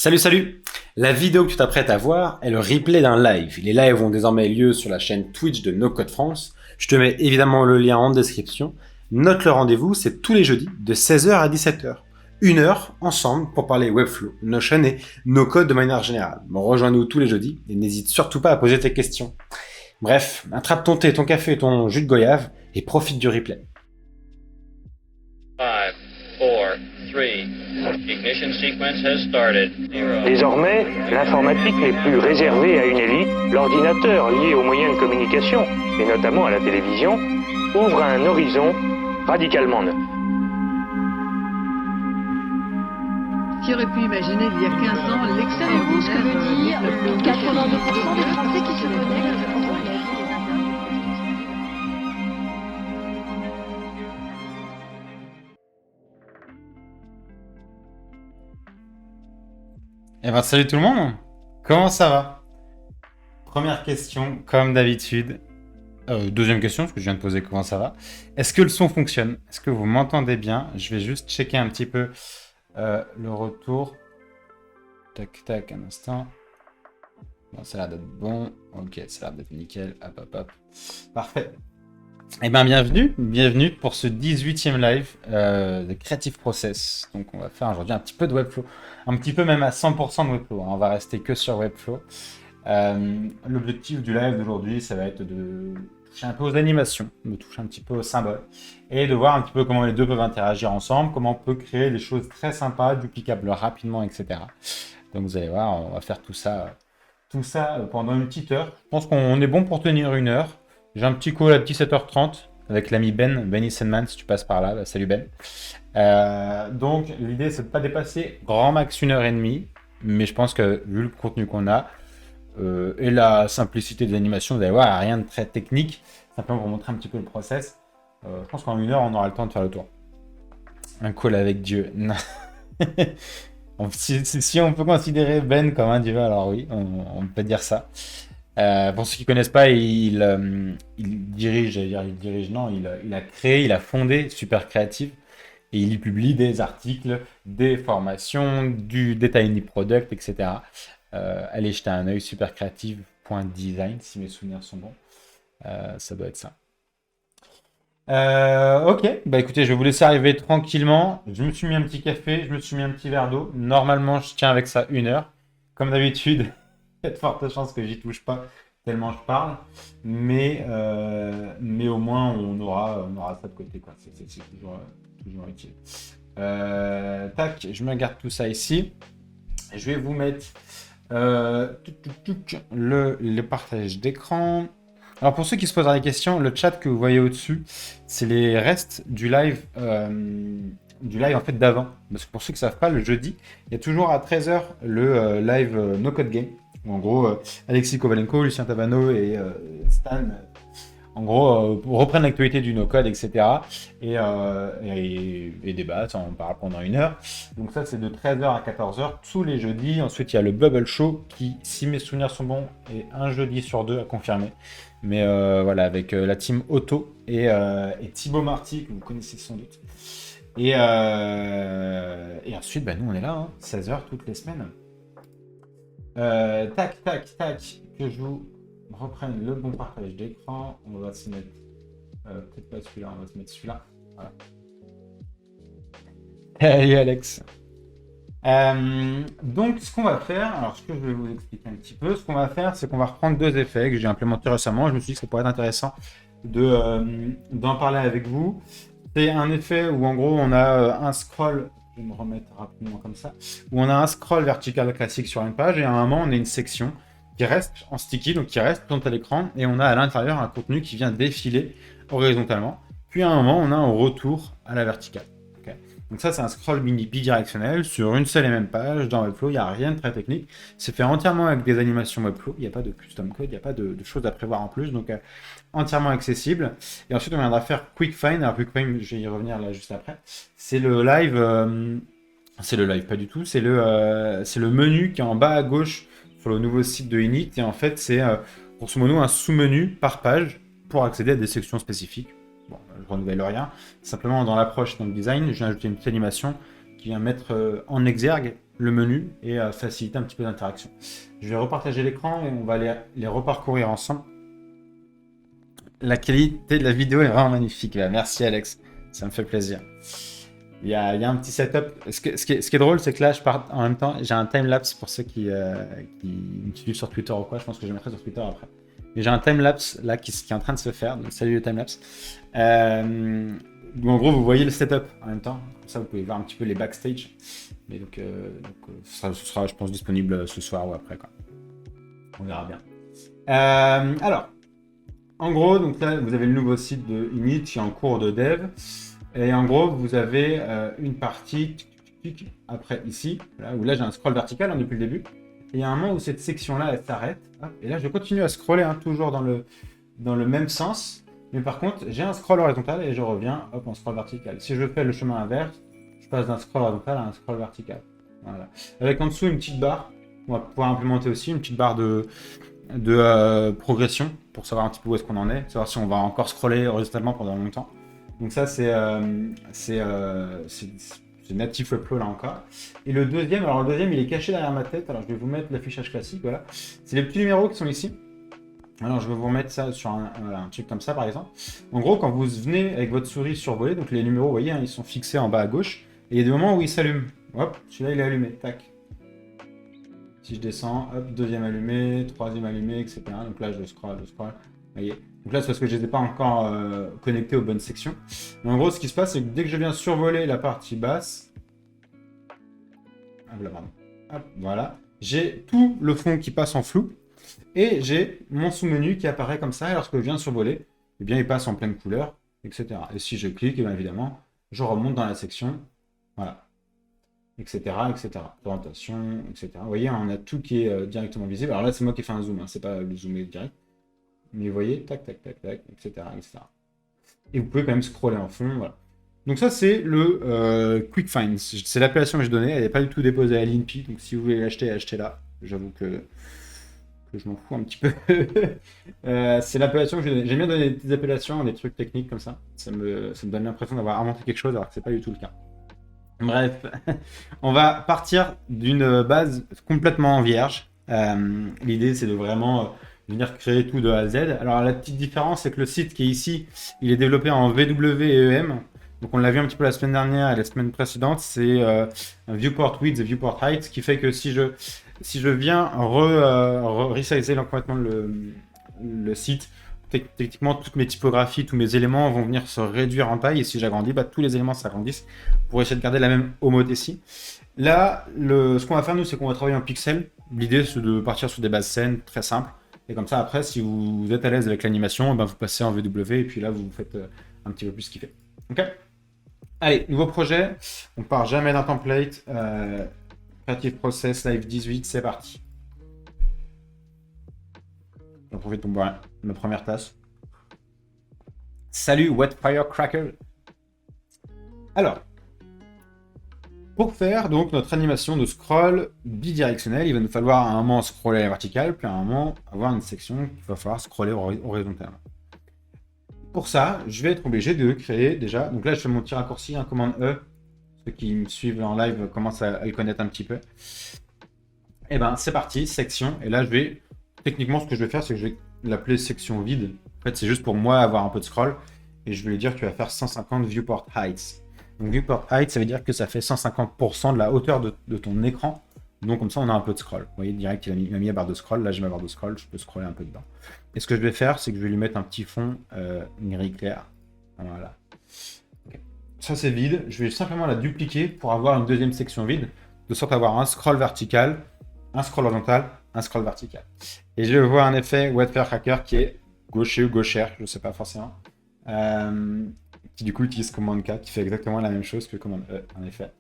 Salut! La vidéo que tu t'apprêtes à voir est le replay d'un live. Les lives ont désormais lieu sur la chaîne Twitch de No Code France. Je te mets évidemment le lien en description. Note le rendez-vous, c'est tous les jeudis de 16h à 17h. 1 heure ensemble pour parler Webflow, Notion et No Code de manière générale. Bon, rejoins-nous tous les jeudis et n'hésite surtout pas à poser tes questions. Bref, attrape ton thé, ton café, ton jus de goyave et profite du replay. 5, 4, 3, ignition sequence has started. 0. Désormais, l'informatique n'est plus réservée à une élite. L'ordinateur lié aux moyens de communication, et notamment à la télévision, ouvre un horizon radicalement neuf. Qui aurait pu imaginer il y a 15 ans l'excellent Savez-vous ce que veut dire 82% des Français qui se connectent pendant la vie des Eh ben salut tout le monde, comment ça va? Première question, comme d'habitude. Deuxième question, parce que je viens de poser comment ça va. Est-ce que le son fonctionne? Est-ce que vous m'entendez bien? Je vais juste checker un petit peu le retour. Tac, tac, un instant. Bon, ça a l'air d'être bon. Ok, ça a l'air d'être nickel. Hop, hop, hop. Parfait. Eh bien, bienvenue pour ce 18e live de Creative Process. Donc, on va faire aujourd'hui un petit peu de Webflow. Un petit peu même à 100% de Webflow. On va rester que sur Webflow. L'objectif du live d'aujourd'hui, ça va être de toucher un peu aux animations, de toucher un petit peu aux symboles et de voir un petit peu comment les deux peuvent interagir ensemble, comment on peut créer des choses très sympas, duplicables rapidement, etc. Donc, vous allez voir, on va faire tout ça pendant une petite heure. Je pense qu'on est bon pour tenir 1 heure. J'ai un petit call à 17h30 avec l'ami Ben Issenman, si tu passes par là. Bah, salut Ben. Donc, l'idée, c'est de ne pas dépasser grand max 1h30. Mais je pense que, vu le contenu qu'on a et la simplicité des animations, vous allez voir, rien de très technique. Simplement pour montrer un petit peu le process. Je pense qu'en 1 heure, on aura le temps de faire le tour. Un call avec Dieu. Si on peut considérer Ben comme un dieu, alors oui, on peut dire ça. Pour ceux qui ne connaissent pas, il a créé, il a fondé Super Creative et il y publie des articles, des formations, des tiny products, etc. Allez jeter un œil, supercreative.design si mes souvenirs sont bons. Ça doit être ça. Ok, bah écoutez, je vais vous laisser arriver tranquillement. Je me suis mis un petit café, je me suis mis un petit verre d'eau. Normalement, je tiens avec ça 1 heure. Comme d'habitude, il y a de fortes chances que j'y touche pas tellement je parle, mais au moins on aura ça de côté, quoi. C'est toujours utile. Tac, je me garde tout ça ici. Je vais vous mettre le partage d'écran. Alors pour ceux qui se posent des questions, le chat que vous voyez au-dessus, c'est les restes du live en fait d'avant. Parce que pour ceux qui ne savent pas, le jeudi, il y a toujours à 13h le live No Code Game. Où en gros, Alexis Kovalenko, Lucien Tabano et Stan, en gros, reprennent l'actualité du No Code, etc. Et débattent, on parle pendant 1 heure. Donc ça, c'est de 13h à 14h tous les jeudis. Ensuite, il y a le Bubble Show qui, si mes souvenirs sont bons, est un jeudi sur 2 à confirmer. Mais voilà, avec la team Otto et Thibaut Marty, que vous connaissez sans doute. Et ensuite, bah, nous, on est là, 16h toutes les semaines. Tac, que je vous reprenne le bon partage d'écran. On va se mettre, peut-être pas celui-là, on va se mettre celui-là. Voilà. Salut Alex. Donc, ce qu'on va faire, alors ce que je vais vous expliquer un petit peu, ce qu'on va faire, c'est qu'on va reprendre 2 effets que j'ai implémentés récemment. Je me suis dit que ça pourrait être intéressant d'en parler avec vous. C'est un effet où en gros on a un scroll. Je vais me remettre rapidement comme ça, où on a un scroll vertical classique sur une page et à un moment on a une section qui reste en sticky, donc qui reste présente à l'écran, et on a à l'intérieur un contenu qui vient défiler horizontalement, puis à un moment on a un retour à la verticale. Okay. Donc ça c'est un scroll bidirectionnel sur une seule et même page dans Webflow, il n'y a rien de très technique, c'est fait entièrement avec des animations Webflow, il n'y a pas de custom code, il n'y a pas de choses à prévoir en plus, donc entièrement accessible. Et ensuite on viendra faire Quick Find. Alors Quick Find, je vais y revenir là juste après. C'est le live, pas du tout, c'est le menu qui est en bas à gauche sur le nouveau site de Init, et en fait c'est grosso modo un sous-menu par page pour accéder à des sections spécifiques. Bon, je renouvelle rien, simplement dans l'approche, dans le design, j'ai ajouté une petite animation qui vient mettre en exergue le menu et faciliter un petit peu d'interaction. Je vais repartager l'écran et on va les reparcourir ensemble. La qualité de la vidéo est vraiment magnifique. Là. Merci Alex, ça me fait plaisir. Il y a un petit setup. Ce qui est drôle, c'est que là, je pars en même temps. J'ai un timelapse pour ceux qui me suivent sur Twitter ou quoi. Je pense que je mettrai sur Twitter après. Mais j'ai un timelapse là qui est en train de se faire. Donc, salut le timelapse. En gros, vous voyez le setup en même temps. Comme ça, vous pouvez voir un petit peu les backstage. Mais donc ce sera, je pense, disponible ce soir ou après, quoi. On verra bien. Alors, en gros, donc là, vous avez le nouveau site de Init qui est en cours de dev. Et en gros, vous avez une partie après ici, où là j'ai un scroll vertical depuis le début. Et il y a un moment où cette section-là, elle s'arrête. Et là, je continue à scroller, toujours dans le même sens. Mais par contre, j'ai un scroll horizontal et je reviens en scroll vertical. Si je fais le chemin inverse, je passe d'un scroll horizontal à un scroll vertical. Voilà. Avec en dessous une petite barre. On va pouvoir implémenter aussi une petite barre de progression pour savoir un petit peu où est-ce qu'on en est, savoir si on va encore scroller horizontalement pendant longtemps. Donc ça, c'est natif Webflow là encore. Et le deuxième, il est caché derrière ma tête. Alors je vais vous mettre l'affichage classique, voilà. C'est les petits numéros qui sont ici. Alors je vais vous remettre ça sur un truc comme ça par exemple. En gros, quand vous venez avec votre souris survoler, donc les numéros, vous voyez, ils sont fixés en bas à gauche. Et il y a des moments où ils s'allument. Hop, celui-là il est allumé, tac. Si je descends, hop, deuxième allumé, troisième allumé, etc. Donc là je scroll. Vous voyez. Donc là, c'est parce que je ne les ai pas encore connectés aux bonnes sections. Mais en gros, ce qui se passe, c'est que dès que je viens survoler la partie basse, voilà, j'ai tout le fond qui passe en flou et j'ai mon sous-menu qui apparaît comme ça. Et lorsque je viens survoler, eh bien, il passe en pleine couleur, etc. Et si je clique, eh bien, évidemment, je remonte dans la section, voilà, etc., etc. Présentation, etc. Vous voyez, on a tout qui est directement visible. Alors là, c'est moi qui ai fait un zoom, c'est pas le zoom direct. Mais vous voyez, tac, tac, tac, tac, etc., etc. Et vous pouvez quand même scroller en fond, voilà. Donc ça, c'est le Quick Find. C'est l'appellation que j'ai donnée. Elle n'est pas du tout déposée à l'INPI. Donc si vous voulez l'acheter, achetez-la. J'avoue que je m'en fous un petit peu. C'est l'appellation que j'ai donnée. J'aime bien donner des appellations, des trucs techniques comme ça. Ça me donne l'impression d'avoir inventé quelque chose alors que c'est pas du tout le cas. Bref, on va partir d'une base complètement vierge. L'idée, c'est de vraiment venir créer tout de A à Z. Alors la petite différence, c'est que le site qui est ici, il est développé en VW et EM. Donc on l'a vu un petit peu la semaine dernière et la semaine précédente, c'est un viewport width et viewport height, ce qui fait que si je viens resizer complètement le site, techniquement toutes mes typographies, tous mes éléments vont venir se réduire en taille, et si j'agrandis, tous les éléments s'agrandissent pour essayer de garder la même homothétie. Là, ce qu'on va faire nous, c'est qu'on va travailler en pixels. L'idée, c'est de partir sur des bases saines très simples. Et comme ça, après, si vous êtes à l'aise avec l'animation, vous passez en VW et puis là, vous faites un petit peu plus kiffer. Ok ? Allez, nouveau projet. On part jamais d'un template. Creative Process Live 18, c'est parti. J'en profite pour boire ma première tasse. Salut, Wet Firecracker. Alors, pour faire donc notre animation de scroll bidirectionnel, il va nous falloir à un moment scroller à la verticale, puis à un moment avoir une section qu'il va falloir scroller horizontalement. Pour ça, je vais être obligé de créer déjà. Donc là, je fais mon petit raccourci, commande E. Ceux qui me suivent en live commencent à le connaître un petit peu. Et ben, c'est parti, section. Et là, techniquement, ce que je vais faire, c'est que je vais l'appeler section vide. En fait, c'est juste pour moi avoir un peu de scroll. Et je vais lui dire que tu vas faire 150 viewport heights. Donc viewport height, ça veut dire que ça fait 150% de la hauteur de ton écran. Donc comme ça, on a un peu de scroll. Vous voyez, direct, il m'a mis la barre de scroll. Là, j'ai ma barre de scroll. Je peux scroller un peu dedans. Et ce que je vais faire, c'est que je vais lui mettre un petit fond gris clair. Voilà. Okay. Ça, c'est vide. Je vais simplement la dupliquer pour avoir une deuxième section vide, de sorte à avoir un scroll vertical, un scroll horizontal, un scroll vertical. Et je vais voir un effet Wet Firecracker qui est gaucher ou gauchère, je ne sais pas forcément. Qui du coup utilise commande K, qui fait exactement la même chose que commande E, en effet.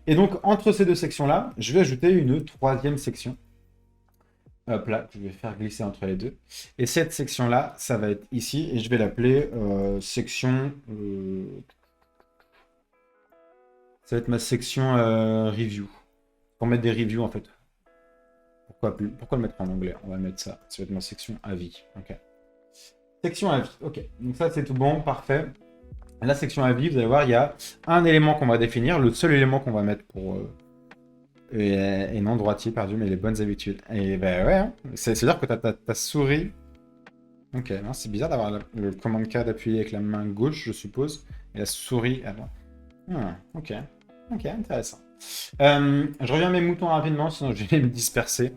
Et donc, entre ces deux sections-là, je vais ajouter une troisième section. Hop là, je vais faire glisser entre les deux. Et cette section-là, ça va être ici, et je vais l'appeler section... ça va être ma section review. Pour mettre des reviews, en fait. Pourquoi le mettre en anglais? On va mettre ça. Ça va être ma section avis. Ok. Section avis. Ok. Donc ça, c'est tout bon. Parfait. La section avis, vous allez voir, il y a un élément qu'on va définir. Le seul élément qu'on va mettre pour Et non droitier, perdu, mais les bonnes habitudes. Et ben ouais, hein. C'est-à-dire que ta souris... Ok, non, c'est bizarre d'avoir le command K d'appuyer avec la main gauche, je suppose, et la souris avant. Ok, intéressant. Je reviens à mes moutons rapidement, sinon je vais me disperser.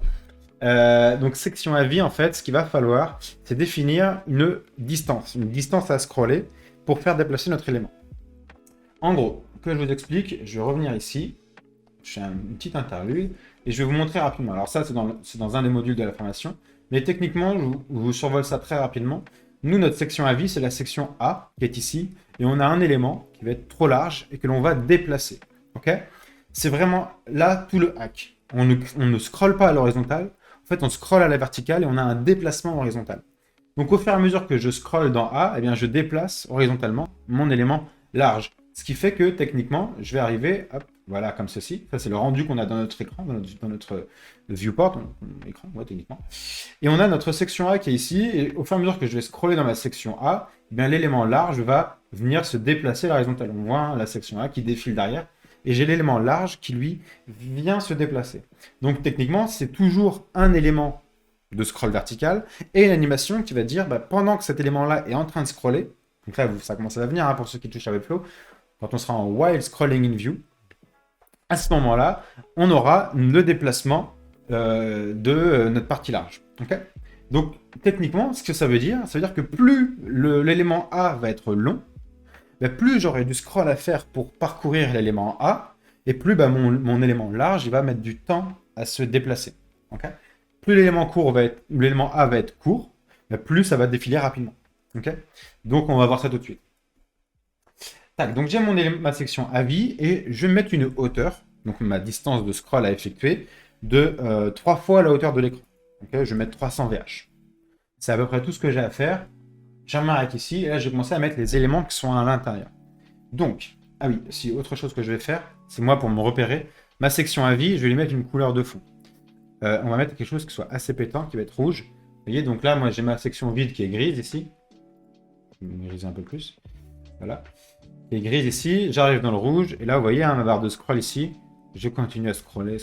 Donc section à vie, en fait, ce qu'il va falloir, c'est définir une distance à scroller pour faire déplacer notre élément. En gros, que je vous explique, je vais revenir ici, je fais une petite interlude, et je vais vous montrer rapidement. Alors ça, c'est dans un des modules de la formation, mais techniquement, je vous survole ça très rapidement. Nous, notre section à vie, c'est la section A, qui est ici, et on a un élément qui va être trop large et que l'on va déplacer. Ok ? C'est vraiment là tout le hack. On ne scrolle pas à l'horizontale, en fait, on scrolle à la verticale et on a un déplacement horizontal. Donc, au fur et à mesure que je scrolle dans A, eh bien, je déplace horizontalement mon élément large. Ce qui fait que, techniquement, je vais arriver, hop, voilà, comme ceci. Ça, c'est le rendu qu'on a dans notre écran, dans notre viewport, écran, ouais, techniquement. Et on a notre section A qui est ici. Et au fur et à mesure que je vais scroller dans ma section A, eh bien, l'élément large va venir se déplacer à l'horizontale. On voit la section A qui défile derrière. Et j'ai l'élément large qui, lui, vient se déplacer. Donc, techniquement, c'est toujours un élément de scroll vertical et une animation qui va dire, pendant que cet élément-là est en train de scroller, donc là, ça commence à venir, hein, pour ceux qui touchent à Webflow, quand on sera en while scrolling in view, à ce moment-là, on aura le déplacement de notre partie large. Okay, donc, techniquement, ce que ça veut dire que plus l'élément A va être long, plus j'aurai du scroll à faire pour parcourir l'élément A, et plus mon élément large il va mettre du temps à se déplacer. Okay, plus l'élément A va être court, plus ça va défiler rapidement. Okay, donc on va voir ça tout de suite. Tac, donc j'ai ma section à vie, et je vais mettre une hauteur, donc ma distance de scroll à effectuer, de 3 fois la hauteur de l'écran. Okay, je vais mettre 300 VH. C'est à peu près tout ce que j'ai à faire. Je m'arrête ici, et là, je vais commencer à mettre les éléments qui sont à l'intérieur. Donc, ah oui, si autre chose que je vais faire, c'est moi, pour me repérer, ma section à vie, je vais lui mettre une couleur de fond. On va mettre quelque chose qui soit assez pétant, qui va être rouge. Vous voyez, donc là, moi, j'ai ma section vide qui est grise ici. Je vais griser un peu plus. Voilà. Qui est grise ici, j'arrive dans le rouge, et là, vous voyez, hein, ma barre de scroll ici, je continue à scroller,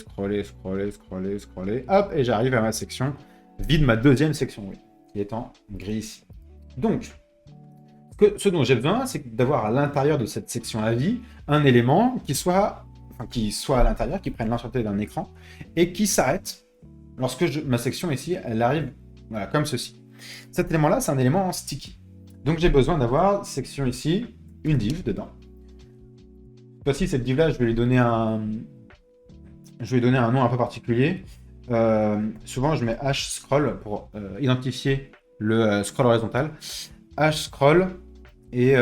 hop, et j'arrive à ma section vide, ma deuxième section, oui, qui est en gris ici. Donc, ce dont j'ai besoin, c'est d'avoir à l'intérieur de cette section à vie un élément qui soit à l'intérieur, qui prenne l'entièreté d'un écran et qui s'arrête lorsque ma section ici, elle arrive, voilà, comme ceci. Cet élément-là, c'est un élément en sticky. Donc, j'ai besoin d'avoir section ici, une div dedans. Voici cette div-là, je vais lui donner un nom un peu particulier. Souvent, je mets hscroll pour identifier le scroll horizontal, hscroll et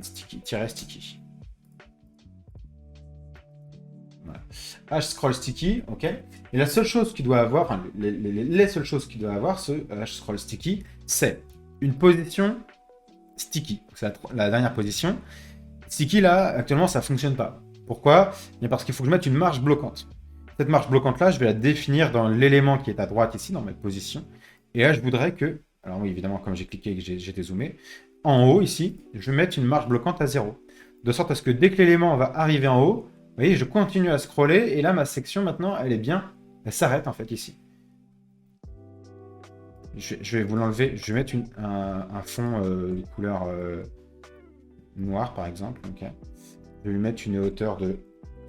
sticky. Voilà. Hscroll sticky, ok. Et la seule chose qu'il doit avoir, enfin les seules choses qu'il doit avoir, ce hscroll sticky, c'est une position sticky. C'est la dernière position. Sticky là, actuellement, ça fonctionne pas. Pourquoi ? Bien parce qu'il faut que je mette une marge bloquante. Cette marge bloquante-là, je vais la définir dans l'élément qui est à droite ici, dans ma position. Et là, je voudrais que, alors oui, évidemment, comme j'ai cliqué et que j'ai dézoomé, en haut, ici, je vais mettre une marge bloquante à 0. De sorte à ce que dès que l'élément va arriver en haut, vous voyez, je continue à scroller, et là, ma section, maintenant, elle s'arrête, en fait, ici. Je vais vous l'enlever, je vais mettre un fond de couleur noire, par exemple. Okay. Je vais lui mettre une hauteur de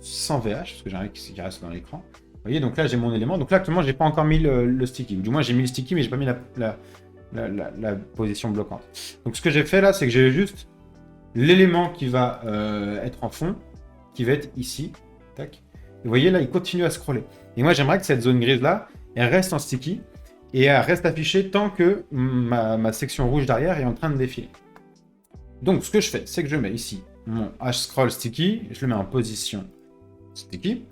100 VH, parce que j'ai rien qui reste dans l'écran. Vous voyez, donc là, j'ai mon élément. Donc là, actuellement, j'ai pas encore mis le sticky. Ou du moins, j'ai mis le sticky, mais j'ai pas mis la position bloquante. Donc, ce que j'ai fait là, c'est que j'ai juste l'élément qui va être en fond, qui va être ici. Tac. Et vous voyez, là, il continue à scroller. Et moi, j'aimerais que cette zone grise-là, elle reste en sticky, et elle reste affichée tant que ma section rouge derrière est en train de défiler. Donc, ce que je fais, c'est que je mets ici mon hscroll sticky, je le mets en position sticky,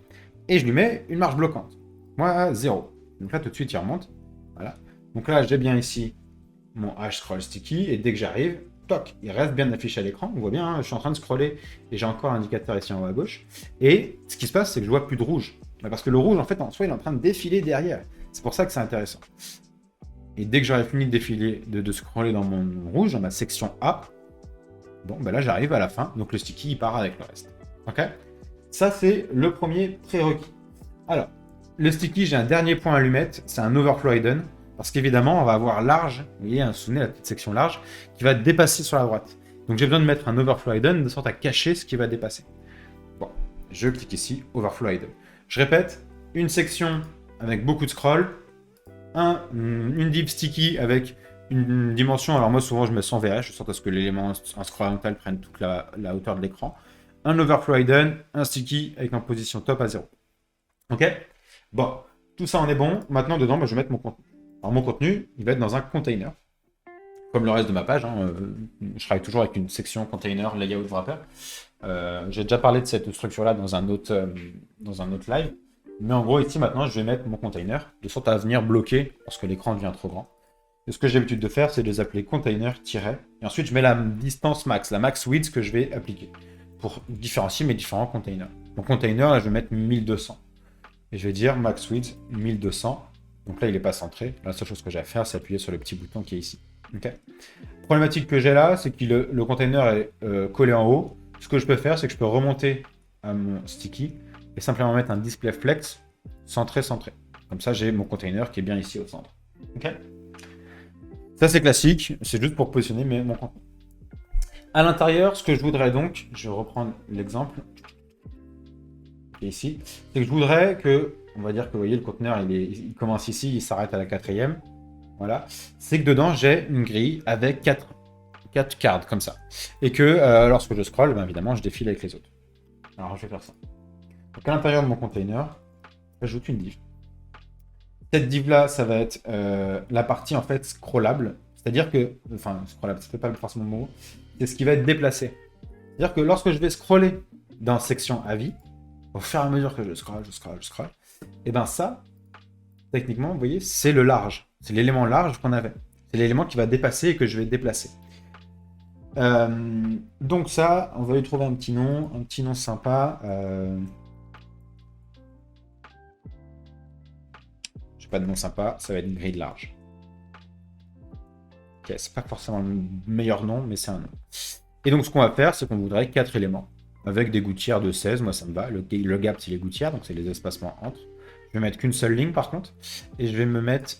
et je lui mets une marge bloquante. Moi, à 0. Donc là, tout de suite, il remonte. Voilà. Donc là, j'ai bien ici mon hscroll sticky, et dès que j'arrive, toc, il reste bien affiché à l'écran. On voit bien, hein, je suis en train de scroller, et j'ai encore l'indicateur ici en haut à gauche. Et ce qui se passe, c'est que je vois plus de rouge. Parce que le rouge, en fait, en soi, il est en train de défiler derrière. C'est pour ça que c'est intéressant. Et dès que j'aurai fini de défiler, de scroller dans mon rouge, dans ma section A, bon, ben là, j'arrive à la fin. Donc le sticky, il part avec le reste. Ok ? Ça, c'est le premier prérequis. Alors, le sticky, j'ai un dernier point à lui mettre, c'est un overflow hidden, parce qu'évidemment, on va avoir large, vous voyez, souvenez la petite section large, qui va dépasser sur la droite. Donc j'ai besoin de mettre un overflow hidden de sorte à cacher ce qui va dépasser. Bon, je clique ici, overflow hidden. Je répète, une section avec beaucoup de scroll, une div sticky avec une dimension, alors moi souvent je mets 100 VH, de sorte à ce que l'élément en scroll horizontal prenne toute la hauteur de l'écran, un overflow hidden, un sticky avec en position top à 0. Ok? Bon, tout ça en est bon. Maintenant, dedans, je vais mettre mon contenu. Alors, mon contenu, il va être dans un container. Comme le reste de ma page. Je travaille toujours avec une section container layout wrapper. J'ai déjà parlé de cette structure-là dans un autre live. Mais en gros, ici, maintenant, je vais mettre mon container de sorte à venir bloquer lorsque l'écran devient trop grand. Et ce que j'ai l'habitude de faire, c'est de les appeler container-. Et ensuite, je mets la distance max, la max width que je vais appliquer pour différencier mes différents containers. Mon container, là, je vais mettre 1200. Et je vais dire max width 1200. Donc là, il n'est pas centré. La seule chose que j'ai à faire, c'est appuyer sur le petit bouton qui est ici. Okay. Problématique que j'ai là, c'est que le container est collé en haut. Ce que je peux faire, c'est que je peux remonter à mon sticky et simplement mettre un display flex centré. Comme ça, j'ai mon container qui est bien ici au centre. Okay. Ça, c'est classique. C'est juste pour positionner mon contenu. À l'intérieur, ce que je voudrais donc, je vais reprendre l'exemple. Ici, c'est que je voudrais que, on va dire que vous voyez le conteneur il commence ici, il s'arrête à la 4e, voilà, c'est que dedans j'ai une grille avec 4 cards comme ça, et que lorsque je scroll, évidemment je défile avec les autres. Alors je vais faire ça. Donc à l'intérieur de mon container, j'ajoute une div. Cette div là, ça va être la partie en fait scrollable, c'est-à-dire que, enfin scrollable, c'est pas forcément le mot, c'est ce qui va être déplacé. C'est-à-dire que lorsque je vais scroller dans section avis, au fur et à mesure que je scroll, et bien ça, techniquement, vous voyez, c'est le large. C'est l'élément large qu'on avait. C'est l'élément qui va dépasser et que je vais déplacer. Donc ça, on va lui trouver un petit nom sympa. J'ai pas de nom sympa, ça va être une grille large. Ok, c'est pas forcément le meilleur nom, mais c'est un nom. Et donc ce qu'on va faire, c'est qu'on voudrait 4 éléments. Avec des gouttières de 16, moi ça me va. Le gap, c'est les gouttières, donc c'est les espacements entre. Je vais mettre qu'une seule ligne par contre. Et je vais me mettre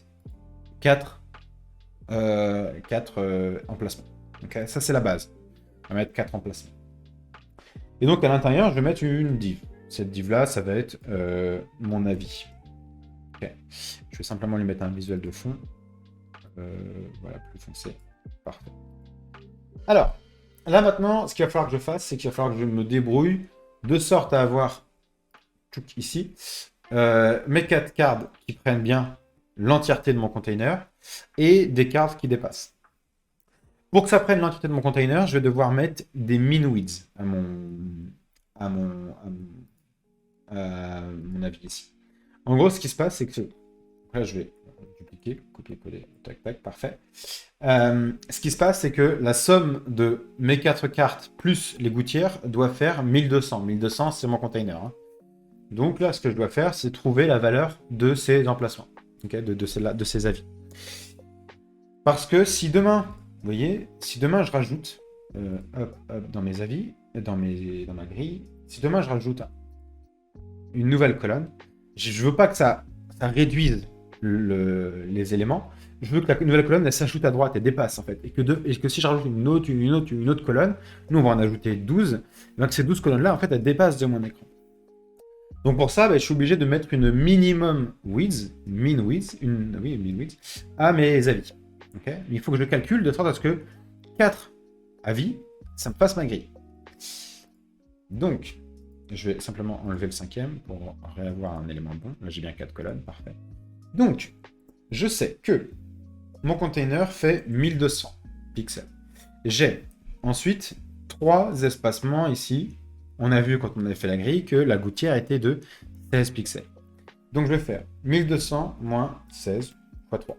4 emplacements. Okay, ça, c'est la base. On va mettre 4 emplacements. Et donc à l'intérieur, je vais mettre une div. Cette div-là, ça va être mon avis. Okay. Je vais simplement lui mettre un visuel de fond. Voilà, plus foncé. Parfait. Alors, là maintenant, ce qu'il va falloir que je fasse, c'est qu'il va falloir que je me débrouille de sorte à avoir ici mes 4 cards qui prennent bien l'entièreté de mon container et des cards qui dépassent. Pour que ça prenne l'entièreté de mon container, je vais devoir mettre des min widths à mon avis ici. En gros, ce qui se passe, c'est que là, je vais dupliquer, copier-coller, tac, tac, parfait. Ce qui se passe, c'est que la somme de mes 4 cartes plus les gouttières doit faire 1200. 1200, c'est mon container. Hein. Donc là, ce que je dois faire, c'est trouver la valeur de ces emplacements, okay, de ces avis. Parce que si demain, vous voyez, si demain je rajoute, dans mes avis, dans ma grille, si demain je rajoute une nouvelle colonne, je veux pas que ça réduise les éléments. Je veux que la nouvelle colonne elle s'ajoute à droite et dépasse en fait. Et que si je rajoute une autre colonne, nous on va en ajouter 12, donc ces 12 colonnes là en fait elles dépassent de mon écran. Donc pour ça, je suis obligé de mettre une minimum width, min width à mes avis. Okay, mais il faut que je calcule de sorte à ce que 4 avis, ça me fasse ma grille. Donc, je vais simplement enlever le 5e pour réavoir un élément bon. Là j'ai bien 4 colonnes, parfait. Donc, je sais que mon container fait 1200 pixels. J'ai ensuite 3 espacements ici. On a vu quand on avait fait la grille que la gouttière était de 16 pixels. Donc je vais faire 1200 moins 16 x 3.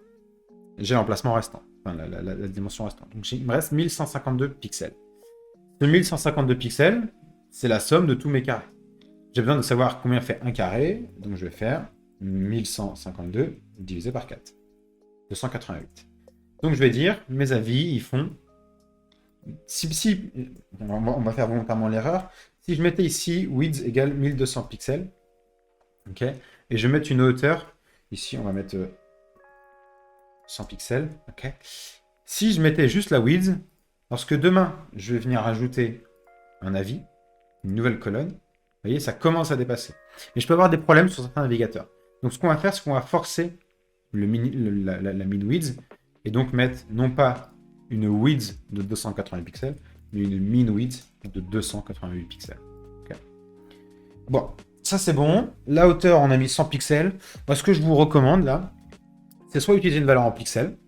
J'ai l'emplacement restant, enfin la dimension restante. Donc il me reste 1152 pixels. Ce 1152 pixels, c'est la somme de tous mes carrés. J'ai besoin de savoir combien fait un carré, donc je vais faire 1152 divisé par 4. 288. Donc je vais dire, mes avis, ils font... on va faire volontairement l'erreur. Si je mettais ici width égale 1200 pixels, ok, et je vais mettre une hauteur, ici on va mettre 100 pixels, ok. Si je mettais juste la width, lorsque demain je vais venir ajouter un avis, une nouvelle colonne, vous voyez, ça commence à dépasser. Et je peux avoir des problèmes sur certains navigateurs. Donc ce qu'on va faire, c'est qu'on va forcer la min-width et donc mettre non pas une width de 280 pixels, mais une min-width de 288 pixels. Okay. Bon, ça c'est bon. La hauteur, on a mis 100 pixels. Moi, ce que je vous recommande là, c'est soit utiliser une valeur en pixels,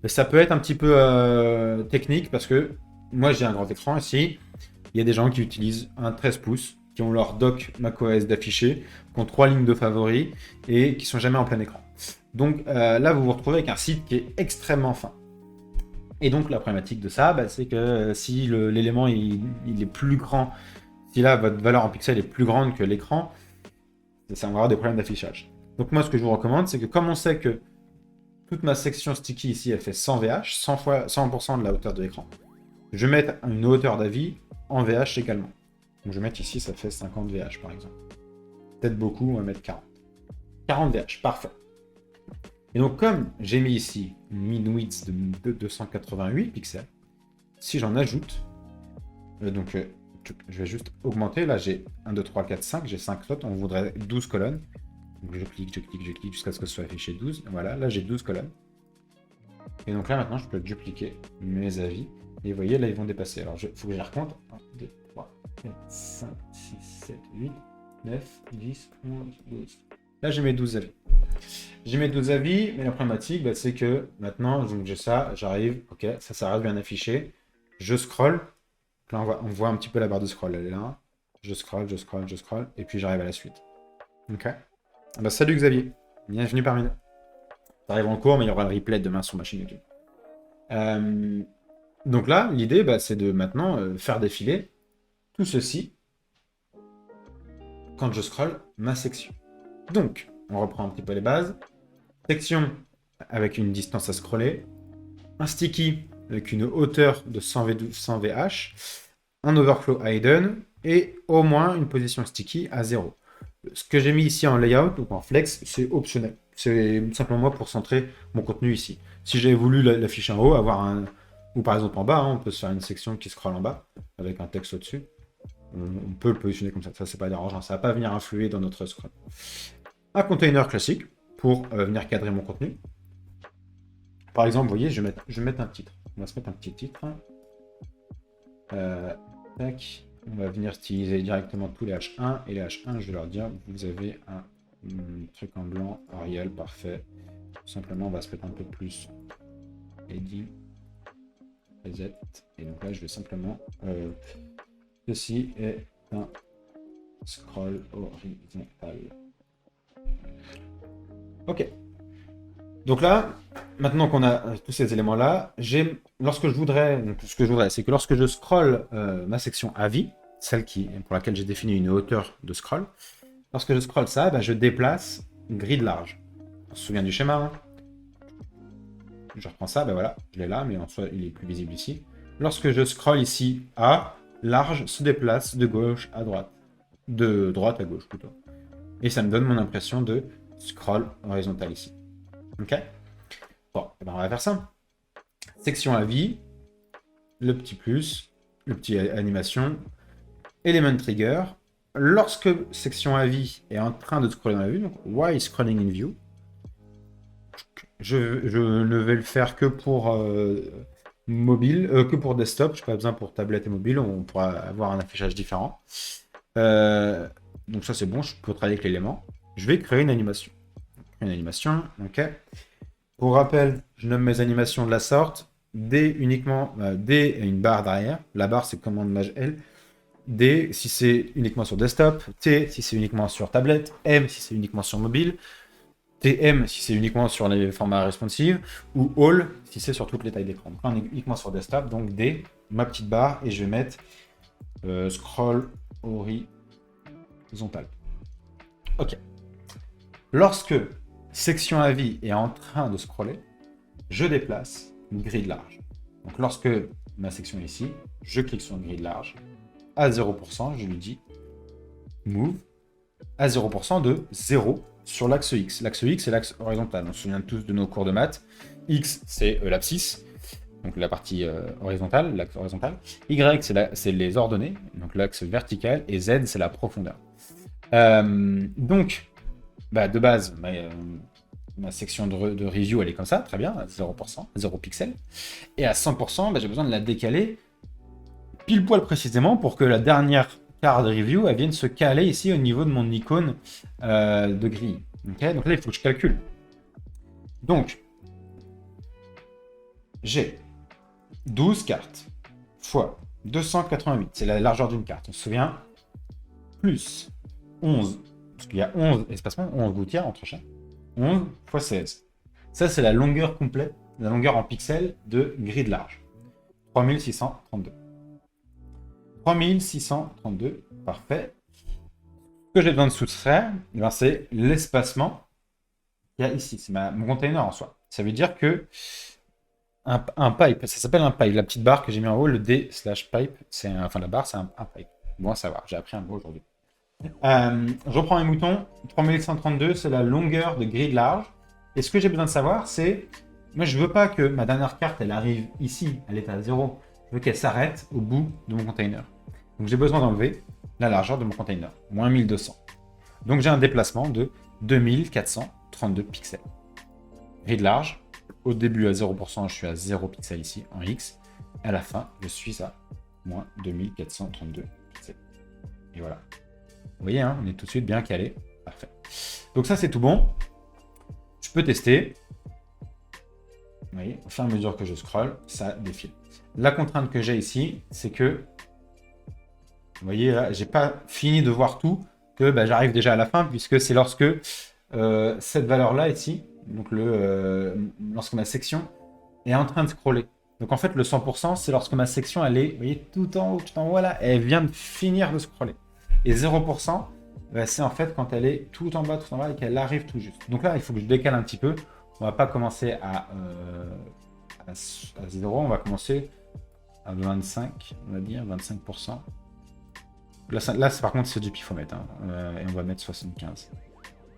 mais ça peut être un petit peu technique parce que moi j'ai un grand écran ici. Il y a des gens qui utilisent un 13 pouces, qui ont leur dock macOS d'affiché, qui ont 3 lignes de favoris et qui sont jamais en plein écran. Donc là, vous vous retrouvez avec un site qui est extrêmement fin. Et donc la problématique de ça, c'est que si l'élément il est plus grand, si là votre valeur en pixels est plus grande que l'écran, ça va avoir des problèmes d'affichage. Donc moi, ce que je vous recommande, c'est que comme on sait que toute ma section sticky ici, elle fait 100 VH, 100% de la hauteur de l'écran, je vais mettre une hauteur d'avis en VH également. Donc je vais mettre ici, ça fait 50 VH par exemple. Peut-être beaucoup, on va mettre 40. 40 VH, parfait. Et donc comme j'ai mis ici une min-width de 288 pixels, si j'en ajoute, je vais juste augmenter, là j'ai 1, 2, 3, 4, 5, j'ai 5 slots, on voudrait 12 colonnes. Donc je clique jusqu'à ce que ce soit affiché 12. Voilà, là j'ai 12 colonnes. Et donc là maintenant je peux dupliquer mes avis. Et vous voyez, là ils vont dépasser. Alors il faut que je les recompte. 1, 2, 3, 4, 5, 6, 7, 8, 9, 10, 11, 12. Là j'ai mes 12 avis. J'ai mes 12 avis, mais la problématique, c'est que maintenant, donc j'ai ça, j'arrive, ok, ça reste bien affiché. Je scroll. Là on voit un petit peu la barre de scroll, elle est là. Je scroll, et puis j'arrive à la suite. Ok. Salut Xavier, bienvenue parmi nous. Ça arrive en cours, mais il y aura le replay demain sur ma chaîne YouTube. Donc là, l'idée, c'est de maintenant faire défiler tout ceci quand je scrolle ma section. Donc, on reprend un petit peu les bases. Section avec une distance à scroller, un sticky avec une hauteur de 100 VH, un overflow hidden et au moins une position sticky à 0. Ce que j'ai mis ici en layout, donc en flex, c'est optionnel. C'est simplement moi pour centrer mon contenu ici. Si j'avais voulu l'afficher en haut, ou par exemple en bas, on peut se faire une section qui scrolle en bas, avec un texte au-dessus. On peut le positionner comme ça, ça c'est pas dérangeant, ça va pas venir influer dans notre scroll. Un container classique, pour venir cadrer mon contenu. Par exemple, vous voyez, je vais mettre un titre. On va se mettre un petit titre. Tac. On va venir styliser directement tous les H1 et les H1, je vais leur dire vous avez un truc en blanc, Arial, parfait. Tout simplement, on va se mettre un peu plus Edit, Reset, et donc là je vais simplement ceci est un scroll horizontal. Ok. Donc là, maintenant qu'on a tous ces éléments-là, ce que je voudrais, c'est que lorsque je scrolle ma section avis, celle pour laquelle j'ai défini une hauteur de scroll, lorsque je scrolle ça, je déplace une grille large. On se souvient du schéma, hein. Je reprends ça, voilà, je l'ai là, mais en soi, il est plus visible ici. Lorsque je scrolle ici, A, large se déplace de gauche à droite. De droite à gauche, plutôt. Et ça me donne mon impression de scroll horizontal ici. Ok? Bon, on va faire ça. Section avis, le petit plus, le petit animation, element trigger. Lorsque section avis est en train de scroller dans la vue, donc while scrolling in view, je ne vais le faire que pour mobile, que pour desktop. Je n'ai pas besoin pour tablette et mobile, on pourra avoir un affichage différent. Donc ça c'est bon, je peux travailler avec l'élément. Je vais créer une animation. Ok. Pour rappel, je nomme mes animations de la sorte. D uniquement, D a une barre derrière. La barre c'est commande maj L. D si c'est uniquement sur desktop. T si c'est uniquement sur tablette. M si c'est uniquement sur mobile. TM si c'est uniquement sur les formats responsive. Ou All si c'est sur toutes les tailles d'écran. Donc là on est uniquement sur desktop. Donc D, ma petite barre. Et je vais mettre scroll horizontal. Ok. Lorsque section avis est en train de scroller, je déplace une grille large. Donc lorsque ma section est ici, je clique sur une grille large. À 0%, je lui dis move à 0% de 0 sur l'axe X. L'axe X, c'est l'axe horizontal. On se souvient tous de nos cours de maths. X, c'est l'abscisse, donc la partie horizontale, l'axe horizontal. Y, c'est les ordonnées, donc l'axe vertical. Et Z, c'est la profondeur. Donc, de base, ma section de review, elle est comme ça, très bien, à 0%, 0 pixels. Et à 100%, j'ai besoin de la décaler pile poil précisément pour que la dernière carte de review, elle vienne se caler ici au niveau de mon icône de grille. Okay, donc là, il faut que je calcule. Donc, j'ai 12 cartes fois 288, c'est la largeur d'une carte, on se souvient, plus 11, parce qu'il y a 11 espacements, 11 gouttières entre chaque, 11 fois 16. Ça, c'est la longueur complète, la longueur en pixels de grille de large. 3632. 3632, parfait. Ce que j'ai besoin de soustraire, c'est l'espacement qu'il y a ici. C'est mon container en soi. Ça veut dire que un pipe, ça s'appelle un pipe. La petite barre que j'ai mis en haut, le D/pipe, la barre, c'est un pipe. Bon à savoir, j'ai appris un mot aujourd'hui. Je reprends mes moutons. 3132, c'est la longueur de grille de large. Et ce que j'ai besoin de savoir, c'est... Moi, je veux pas que ma dernière carte, elle arrive ici, elle est à 0. Je veux qu'elle s'arrête au bout de mon container. Donc, j'ai besoin d'enlever la largeur de mon container, moins 1200. Donc, j'ai un déplacement de 2432 pixels. Grille de large, au début à 0%, je suis à 0 pixels ici, en X. À la fin, je suis à moins 2432 pixels. Et voilà. Vous voyez, hein, on est tout de suite bien calé. Parfait. Donc ça, c'est tout bon. Je peux tester. Vous voyez, au fur et à mesure que je scroll, ça défile. La contrainte que j'ai ici, c'est que, vous voyez, là, j'ai pas fini de voir tout, que j'arrive déjà à la fin, puisque c'est lorsque cette valeur-là ici, donc lorsque ma section est en train de scroller. Donc en fait, le 100%, c'est lorsque ma section, elle est, vous voyez, tout en haut, là, elle vient de finir de scroller. Et 0%, c'est en fait quand elle est tout en bas et qu'elle arrive tout juste. Donc là, il faut que je décale un petit peu. On va pas commencer à 0, on va commencer à 25, on va dire, 25%. Là par contre, c'est du pifomètre, hein, et on va mettre 75.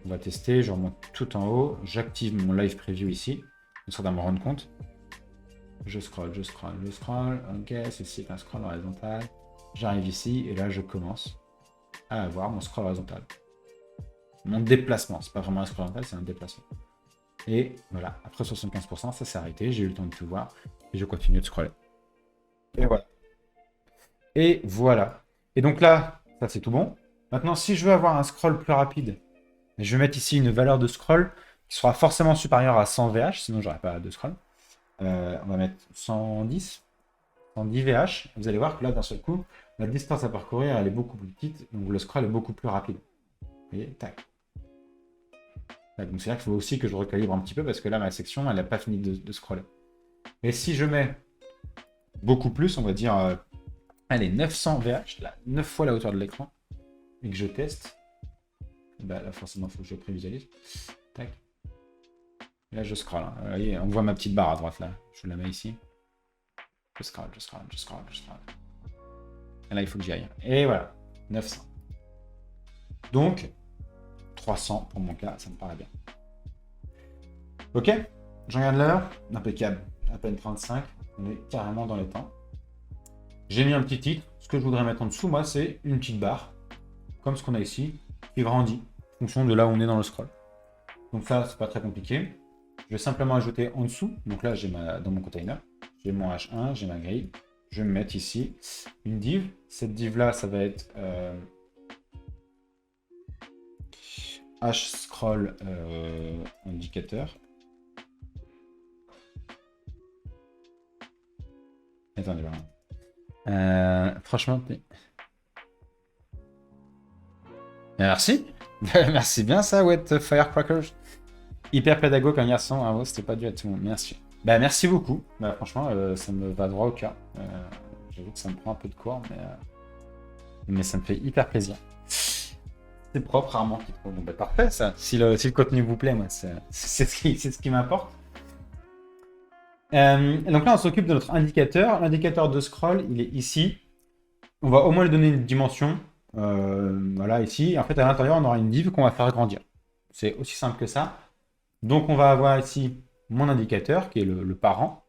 On va tester, je remonte tout en haut, j'active mon live preview ici, histoire de me rendre compte. Je scroll, ok, ceci est un scroll horizontal. J'arrive ici, et là, je commence à avoir mon scroll horizontal. Mon déplacement, c'est pas vraiment un scroll horizontal, c'est un déplacement. Et voilà, après 75%, ça s'est arrêté, j'ai eu le temps de tout voir, et je continue de scroller. Et voilà. Et voilà. Et donc là, ça c'est tout bon. Maintenant, si je veux avoir un scroll plus rapide, je vais mettre ici une valeur de scroll qui sera forcément supérieure à 100 VH, sinon j'aurai pas de scroll. On va mettre 110 VH. Vous allez voir que là, d'un seul coup, la distance à parcourir, elle est beaucoup plus petite, donc le scroll est beaucoup plus rapide. Vous voyez, tac. Donc c'est là qu'il faut aussi que je recalibre un petit peu, parce que là, ma section, elle n'a pas fini de scroller. Et si je mets beaucoup plus, on va dire, allez, 900 VH, là, 9 fois la hauteur de l'écran, et que je teste, là, forcément, il faut que je prévisualise. Tac. Et là, je scroll. Hein. Vous voyez, on voit ma petite barre à droite, là. Je la mets ici. Je scroll. Et là, il faut que j'y aille. Et voilà, 900. Donc, 300 pour mon cas, ça me paraît bien. Ok, je regarde l'heure. Impeccable. À peine 35. On est carrément dans les temps. J'ai mis un petit titre. Ce que je voudrais mettre en dessous, moi, c'est une petite barre, comme ce qu'on a ici, qui grandit en fonction de là où on est dans le scroll. Donc ça, c'est pas très compliqué. Je vais simplement ajouter en dessous. Donc là, j'ai dans mon container, j'ai mon H1, j'ai ma grille. Je vais me mettre ici une div. Cette div-là, ça va être hscroll indicateur. Attendez, franchement, merci. Merci bien ça, Wet Firecrackers. Hyper pédago comme garçon, hein, c'était pas dû à tout le monde. Merci. Merci beaucoup. Franchement, ça me va droit au cœur. J'avoue que ça me prend un peu de cours, mais ça me fait hyper plaisir. C'est propre, rarement qu'il trouve. Bon, parfait, ça. Si le contenu vous plaît, moi, c'est ce qui m'importe. Donc là, on s'occupe de notre indicateur. L'indicateur de scroll, il est ici. On va au moins lui donner une dimension. Voilà, ici. En fait, à l'intérieur, on aura une div qu'on va faire grandir. C'est aussi simple que ça. Donc, on va avoir ici mon indicateur, qui est le parent.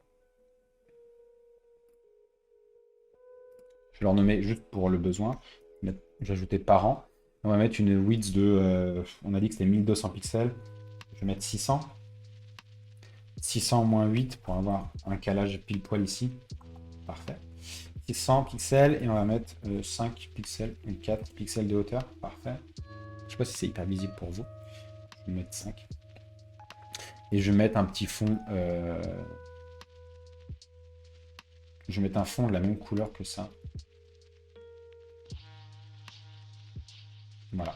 Je vais leur nommer juste pour le besoin. J'ai ajouté parent. On va mettre une width de... on a dit que c'était 1200 pixels. Je vais mettre 600. 600 moins 8 pour avoir un calage pile poil ici. Parfait. 600 pixels et on va mettre 5 pixels ou 4 pixels de hauteur. Parfait. Je sais pas si c'est hyper visible pour vous. Je vais mettre 5. Et je vais mettre un petit fond. Je vais mettre un fond de la même couleur que ça. Voilà.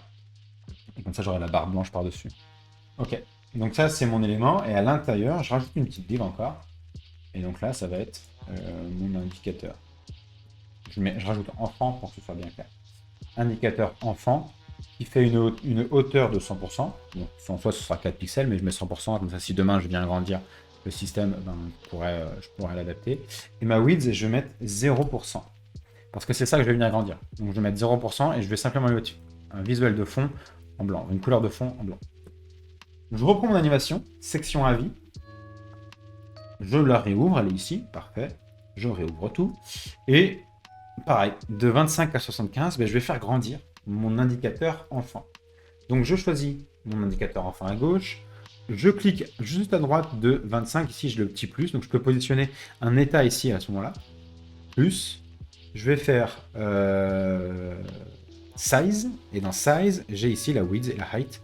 Et comme ça, j'aurai la barre blanche par-dessus. Ok. Donc ça, c'est mon élément. Et à l'intérieur, je rajoute une petite div encore. Et donc là, ça va être mon indicateur. Je rajoute enfant pour que ce soit bien clair. Indicateur enfant qui fait une hauteur de 100%. Donc en soi, ce sera 4 pixels, mais je mets 100%. Comme ça, si demain, je viens agrandir le système, ben, je pourrais l'adapter. Et ma width, je vais mettre 0%. Parce que c'est ça que je vais venir agrandir. Donc je vais mettre 0% et je vais simplement mettre un visuel de fond en blanc, une couleur de fond en blanc. Je reprends mon animation, section avis. Je la réouvre, elle est ici, parfait. Je réouvre tout. Et pareil, de 25 à 75, ben, je vais faire grandir mon indicateur enfant. Donc je choisis mon indicateur enfant à gauche. Je clique juste à droite de 25. Ici, j'ai le petit plus. Donc je peux positionner un état ici à ce moment-là. Plus. Je vais faire size. Et dans size, j'ai ici la width et la height.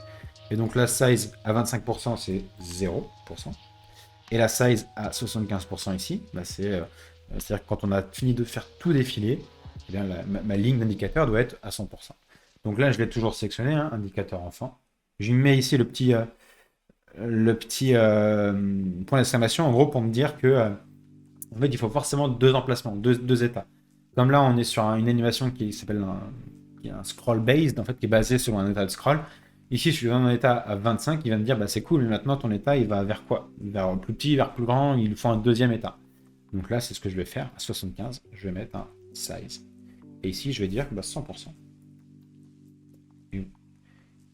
Et donc la size à 25%, c'est 0%. Et la size à 75% ici, bah c'est-à-dire que quand on a fini de faire tout défiler, eh bien ma ligne d'indicateur doit être à 100%. Donc là, je l'ai toujours sélectionné, hein, indicateur enfant. Je mets ici le petit point d'exclamation, en gros, pour me dire que en fait, il faut forcément deux emplacements, deux états. Comme là, on est sur une animation qui s'appelle un scroll based, en fait, qui est basé sur un état de scroll. Ici, je suis dans un état à 25, il va me dire, bah, c'est cool, mais maintenant, ton état, il va vers quoi? Vers plus petit, vers plus grand, il faut un deuxième état. Donc là, c'est ce que je vais faire. À 75, je vais mettre un size. Et ici, je vais dire bah, 100%.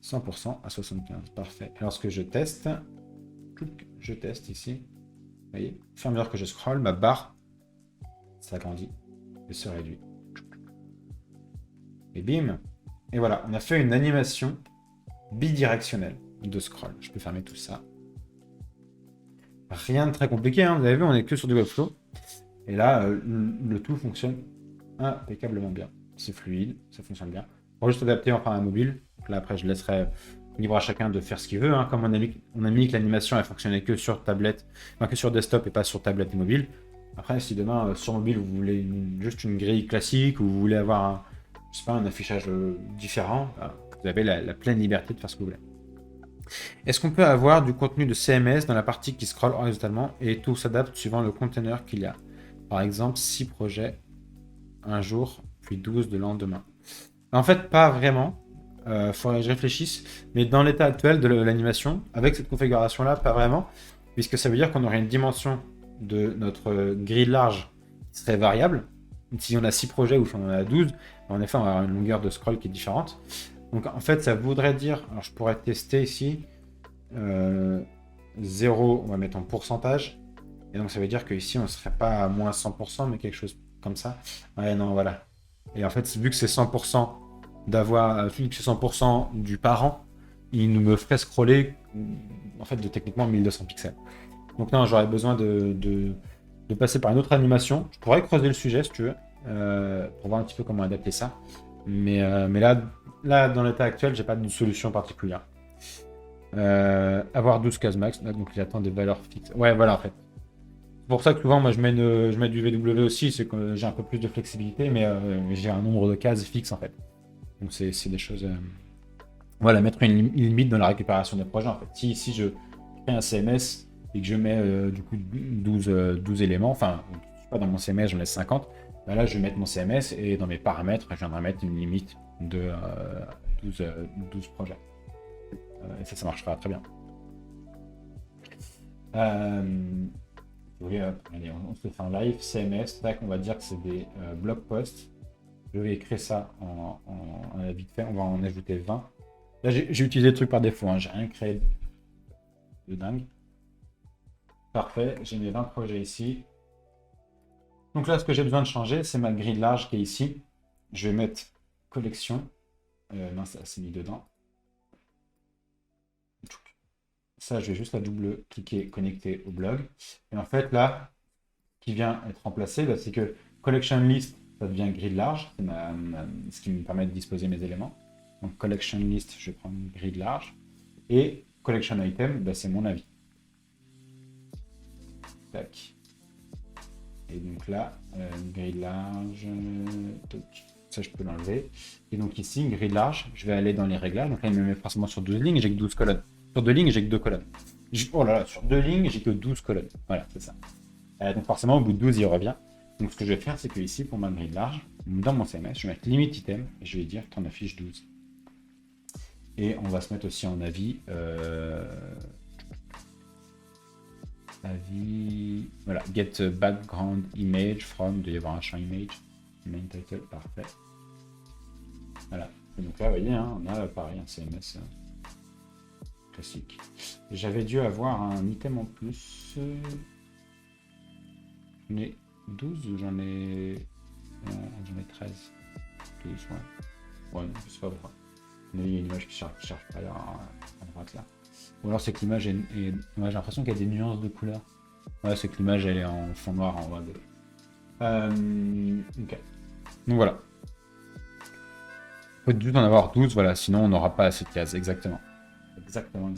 100% à 75, parfait. Et lorsque je teste ici, vous voyez, au fur et à mesure que je scroll, ma barre s'agrandit et se réduit. Et bim! Et voilà, on a fait une animation bidirectionnelle de scroll. Je peux fermer tout ça. Rien de très compliqué, hein. Vous avez vu, on est que sur du Webflow. Et là, le tout fonctionne impeccablement bien. C'est fluide, ça fonctionne bien. On va juste adapter enfin à mobile. Là, après, je laisserai libre à chacun de faire ce qu'il veut. Hein. Comme on a mis que l'animation elle fonctionnait que sur tablette, enfin, que sur desktop et pas sur tablette et mobile. Après, si demain, sur mobile, vous voulez juste une grille classique ou vous voulez avoir je sais pas, un affichage différent, vous avez la pleine liberté de faire ce que vous voulez. Est-ce qu'on peut avoir du contenu de CMS dans la partie qui scrolle horizontalement et tout s'adapte suivant le container qu'il y a? Par exemple, 6 projets un jour, puis 12 de lendemain. En fait, pas vraiment. Faudrait que je réfléchisse. Mais dans l'état actuel de l'animation, avec cette configuration-là, pas vraiment. Puisque ça veut dire qu'on aurait une dimension de notre grille large qui serait variable. Si on a 6 projets ou si on en a 12, en effet, on va avoir une longueur de scroll qui est différente. Donc en fait, ça voudrait dire, alors je pourrais tester ici, 0, on va mettre en pourcentage. Et donc ça veut dire qu'ici, on ne serait pas à moins 100%, mais quelque chose comme ça. Ouais, non, voilà. Et en fait, vu que c'est 100% vu que c'est 100% du parent, il nous me ferait scroller en fait de techniquement 1200 pixels. Donc non, j'aurais besoin de passer par une autre animation. Je pourrais creuser le sujet si tu veux, pour voir un petit peu comment adapter ça. Mais là, dans l'état actuel, j'ai pas de solution particulière. Avoir 12 cases max, donc il attend des valeurs fixes. Ouais, voilà en fait. C'est pour ça que souvent, moi, je mets du VW aussi, c'est que j'ai un peu plus de flexibilité, mais j'ai un nombre de cases fixes en fait. Donc c'est des choses... Voilà, mettre une limite dans la récupération des projets en fait. Si je crée un CMS et que je mets du coup 12 éléments, enfin, je sais pas, dans mon CMS, je laisse 50, ben là, je vais mettre mon CMS et dans mes paramètres, je viendrai mettre une limite de 12 projets. Et ça marchera très bien. Oui, allez, on se fait un live CMS. Tac, on va dire que c'est des blog posts. Je vais créer ça vite fait. On va en ajouter 20. Là, j'ai utilisé le truc par défaut. Hein. J'ai rien créé de dingue. Parfait. J'ai mes 20 projets ici. Donc là, ce que j'ai besoin de changer, c'est ma grille large qui est ici. Je vais mettre collection. Non, ça c'est mis dedans. Ça, je vais juste la double-cliquer, connecter au blog. Et en fait, là, ce qui vient être remplacé, bah, c'est que collection list, ça devient grille large. C'est ce qui me permet de disposer mes éléments. Donc collection list, je vais prendre une grille large. Et collection item, bah, c'est mon avis. Tac. Et donc là, grille large, ça je peux l'enlever. Et donc ici, grille large, je vais aller dans les réglages. Donc là, il me met forcément sur 12 lignes et j'ai que 12 colonnes. Sur 2 lignes, j'ai que 2 colonnes. Oh là là, sur 2 lignes, j'ai que 12 colonnes. Voilà, c'est ça. Donc forcément, au bout de 12, il revient. Donc ce que je vais faire, c'est que ici, pour ma grille large, dans mon CMS, je vais mettre limite item et je vais dire t'en affiches 12. Et on va se mettre aussi en avis. Avis. Voilà, get background image from. Il doit y avoir un champ image. Main title, parfait. Voilà. Et donc là, vous voyez, hein, on a pareil un CMS classique. J'avais dû avoir un item en plus. J'en ai 12 ou j'en ai. Non, j'en ai 13. 12, ouais. Ouais, non, c'est pas vrai. Il y a une image qui cherche pas là, à droite là. Ou alors c'est que l'image est... Ouais, j'ai l'impression qu'il y a des nuances de couleurs. Ouais, c'est que l'image elle est en fond noir en bas de... Ok. Donc voilà. Il faut juste en avoir 12, voilà, sinon on n'aura pas assez de cases, exactement. Exactement.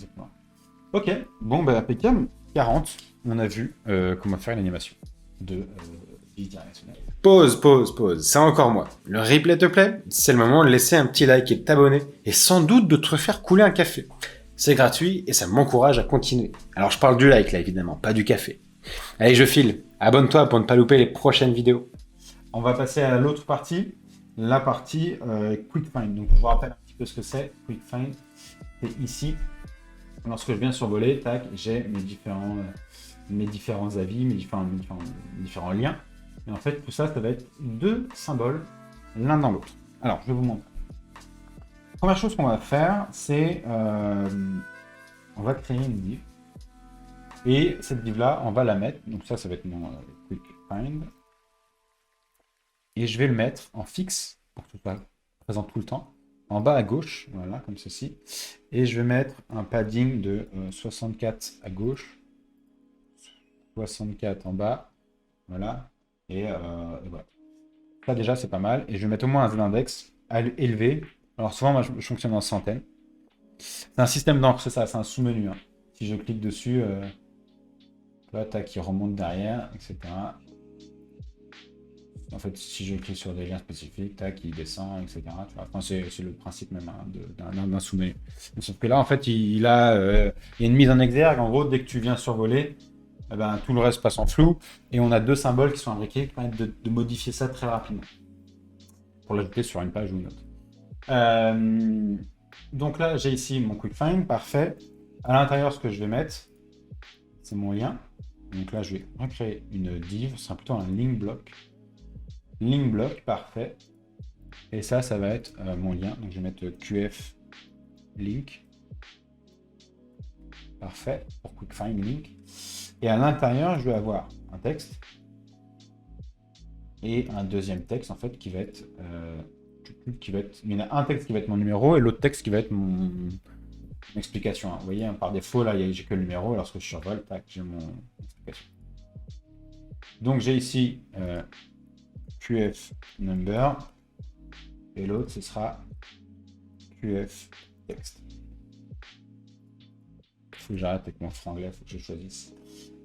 Ok, bon bah impeccable. 40, on a vu comment faire une animation de bidirectionnelle. Pause. C'est encore moi. Le replay te plaît? C'est le moment de laisser un petit like et de t'abonner. Et sans doute de te faire couler un café. C'est gratuit et ça m'encourage à continuer. Alors je parle du like là évidemment, pas du café. Allez, je file. Abonne-toi pour ne pas louper les prochaines vidéos. On va passer à l'autre partie. La partie Quick Find. Donc je vous rappelle un petit peu ce que c'est. Quick Find, c'est ici. Lorsque je viens survoler, tac, j'ai mes différents avis, mes différents liens. Et en fait, tout ça, ça va être deux symboles l'un dans l'autre. Alors, je vais vous montrer. Première chose qu'on va faire, c'est on va créer une div. Et cette div-là, on va la mettre. Donc ça va être mon Quick Find. Et je vais le mettre en fixe pour que tout soit présent tout le temps. En bas à gauche, voilà, comme ceci. Et je vais mettre un padding de 64 à gauche, 64 en bas, voilà. Et voilà. Ça déjà, c'est pas mal. Et je vais mettre au moins un z-index élevé. Alors souvent, moi, je fonctionne en centaines. C'est un système d'encre, c'est ça, c'est un sous-menu. Hein. Si je clique dessus, là, tac, il remonte derrière, etc. En fait, si je clique sur des liens spécifiques, tac, il descend, etc. Tu vois. Enfin, c'est le principe même hein, d'un sous-menu. Sauf que là, en fait, il y a une mise en exergue. En gros, dès que tu viens survoler, eh ben, tout le reste passe en flou. Et on a deux symboles qui sont imbriqués qui permettent de modifier ça très rapidement. Pour l'ajouter sur une page ou une autre. Donc là, j'ai ici mon Quick Find, parfait. À l'intérieur, ce que je vais mettre, c'est mon lien. Donc là, je vais recréer une div. Ce sera plutôt un link block. Link block, parfait. Et ça va être mon lien. Donc je vais mettre QF link. Parfait. Pour Quick Find link. Et à l'intérieur, je vais avoir un texte. Et un deuxième texte, en fait, qui va être... il y en a un texte qui va être mon numéro et l'autre texte qui va être mon explication. Hein. Vous voyez, hein, par défaut, là, j'ai que le numéro. Et lorsque je survole, tac, j'ai mon explication. Donc j'ai ici... QF number et l'autre ce sera QF text. Il faut que j'arrête avec mon franglais, il faut que je choisisse.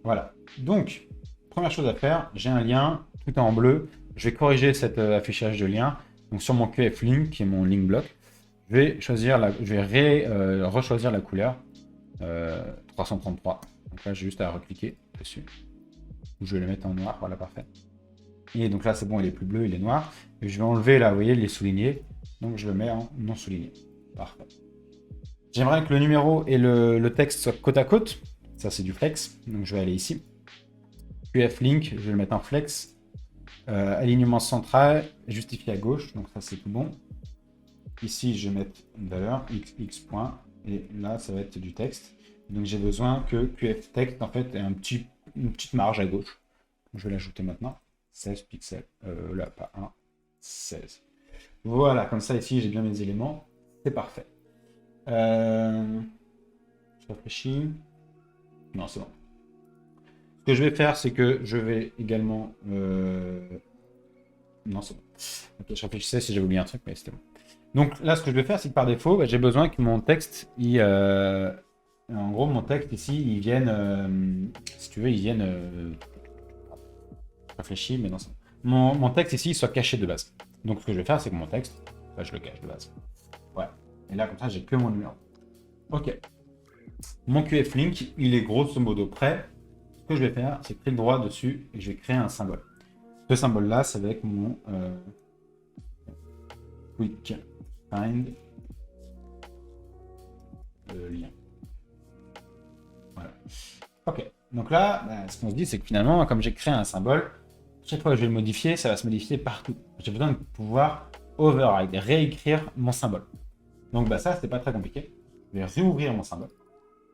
Voilà. Donc, première chose à faire, j'ai un lien, tout est en bleu. Je vais corriger cet affichage de lien. Donc sur mon QF link, qui est mon link block, je vais rechoisir la couleur 333. Donc là, j'ai juste à recliquer dessus. Je vais le mettre en noir, voilà, parfait. Et donc là, c'est bon, il est plus bleu, il est noir. Et je vais enlever là, vous voyez, les soulignés. Donc je le mets en non souligné. Parfait. J'aimerais que le numéro et le texte soient côte à côte. Ça, c'est du flex. Donc je vais aller ici. QF link, je vais le mettre en flex. Alignement central, justifié à gauche, donc ça c'est tout bon. Ici, je vais mettre une valeur x point, et là, ça va être du texte. Donc j'ai besoin que QF text en fait ait une petite marge à gauche. Je vais l'ajouter maintenant. 16 pixels. Là, pas 1, 16. Voilà, comme ça ici j'ai bien mes éléments. C'est parfait. Je réfléchis. Non, c'est bon. Ce que je vais faire, c'est que je vais également... Non, c'est bon. Ok, je réfléchissais si j'avais oublié un truc, mais c'était bon. Donc là, ce que je vais faire, c'est que par défaut, j'ai besoin que mon texte, en gros, mon texte ici, il vienne, si tu veux, il vienne... Je réfléchis, mais non, c'est bon. Mon texte ici, il soit caché de base. Donc ce que je vais faire, c'est que mon texte, je le cache de base. Ouais. Et là, comme ça, j'ai que mon numéro. Ok. Mon QF link, il est grosso modo prêt. Ce que je vais faire, c'est cliquer droit dessus et je vais créer un symbole. Ce symbole-là, c'est avec mon quick find lien. Voilà. Ok. Donc là, ce qu'on se dit, c'est que finalement, comme j'ai créé un symbole, chaque fois que je vais le modifier, ça va se modifier partout. J'ai besoin de pouvoir override, réécrire mon symbole. Donc ça, c'est pas très compliqué. Je vais réouvrir mon symbole.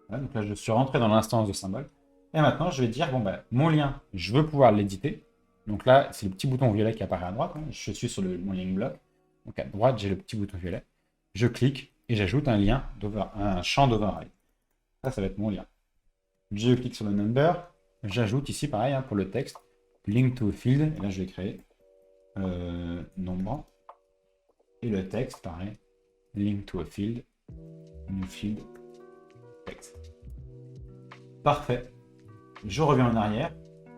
Voilà, donc là, je suis rentré dans l'instance de symbole. Et maintenant, je vais dire, mon lien, je veux pouvoir l'éditer. Donc là, c'est le petit bouton violet qui apparaît à droite. Hein. Je suis sur mon lien bloc. Donc à droite, j'ai le petit bouton violet. Je clique et j'ajoute un lien, un champ d'override. Ça va être mon lien. Je clique sur le number. J'ajoute ici, pareil, pour le texte, link to a field. Et là, je vais créer nombre. Et le texte, pareil, link to a field, new field, texte. Parfait. Je reviens en arrière.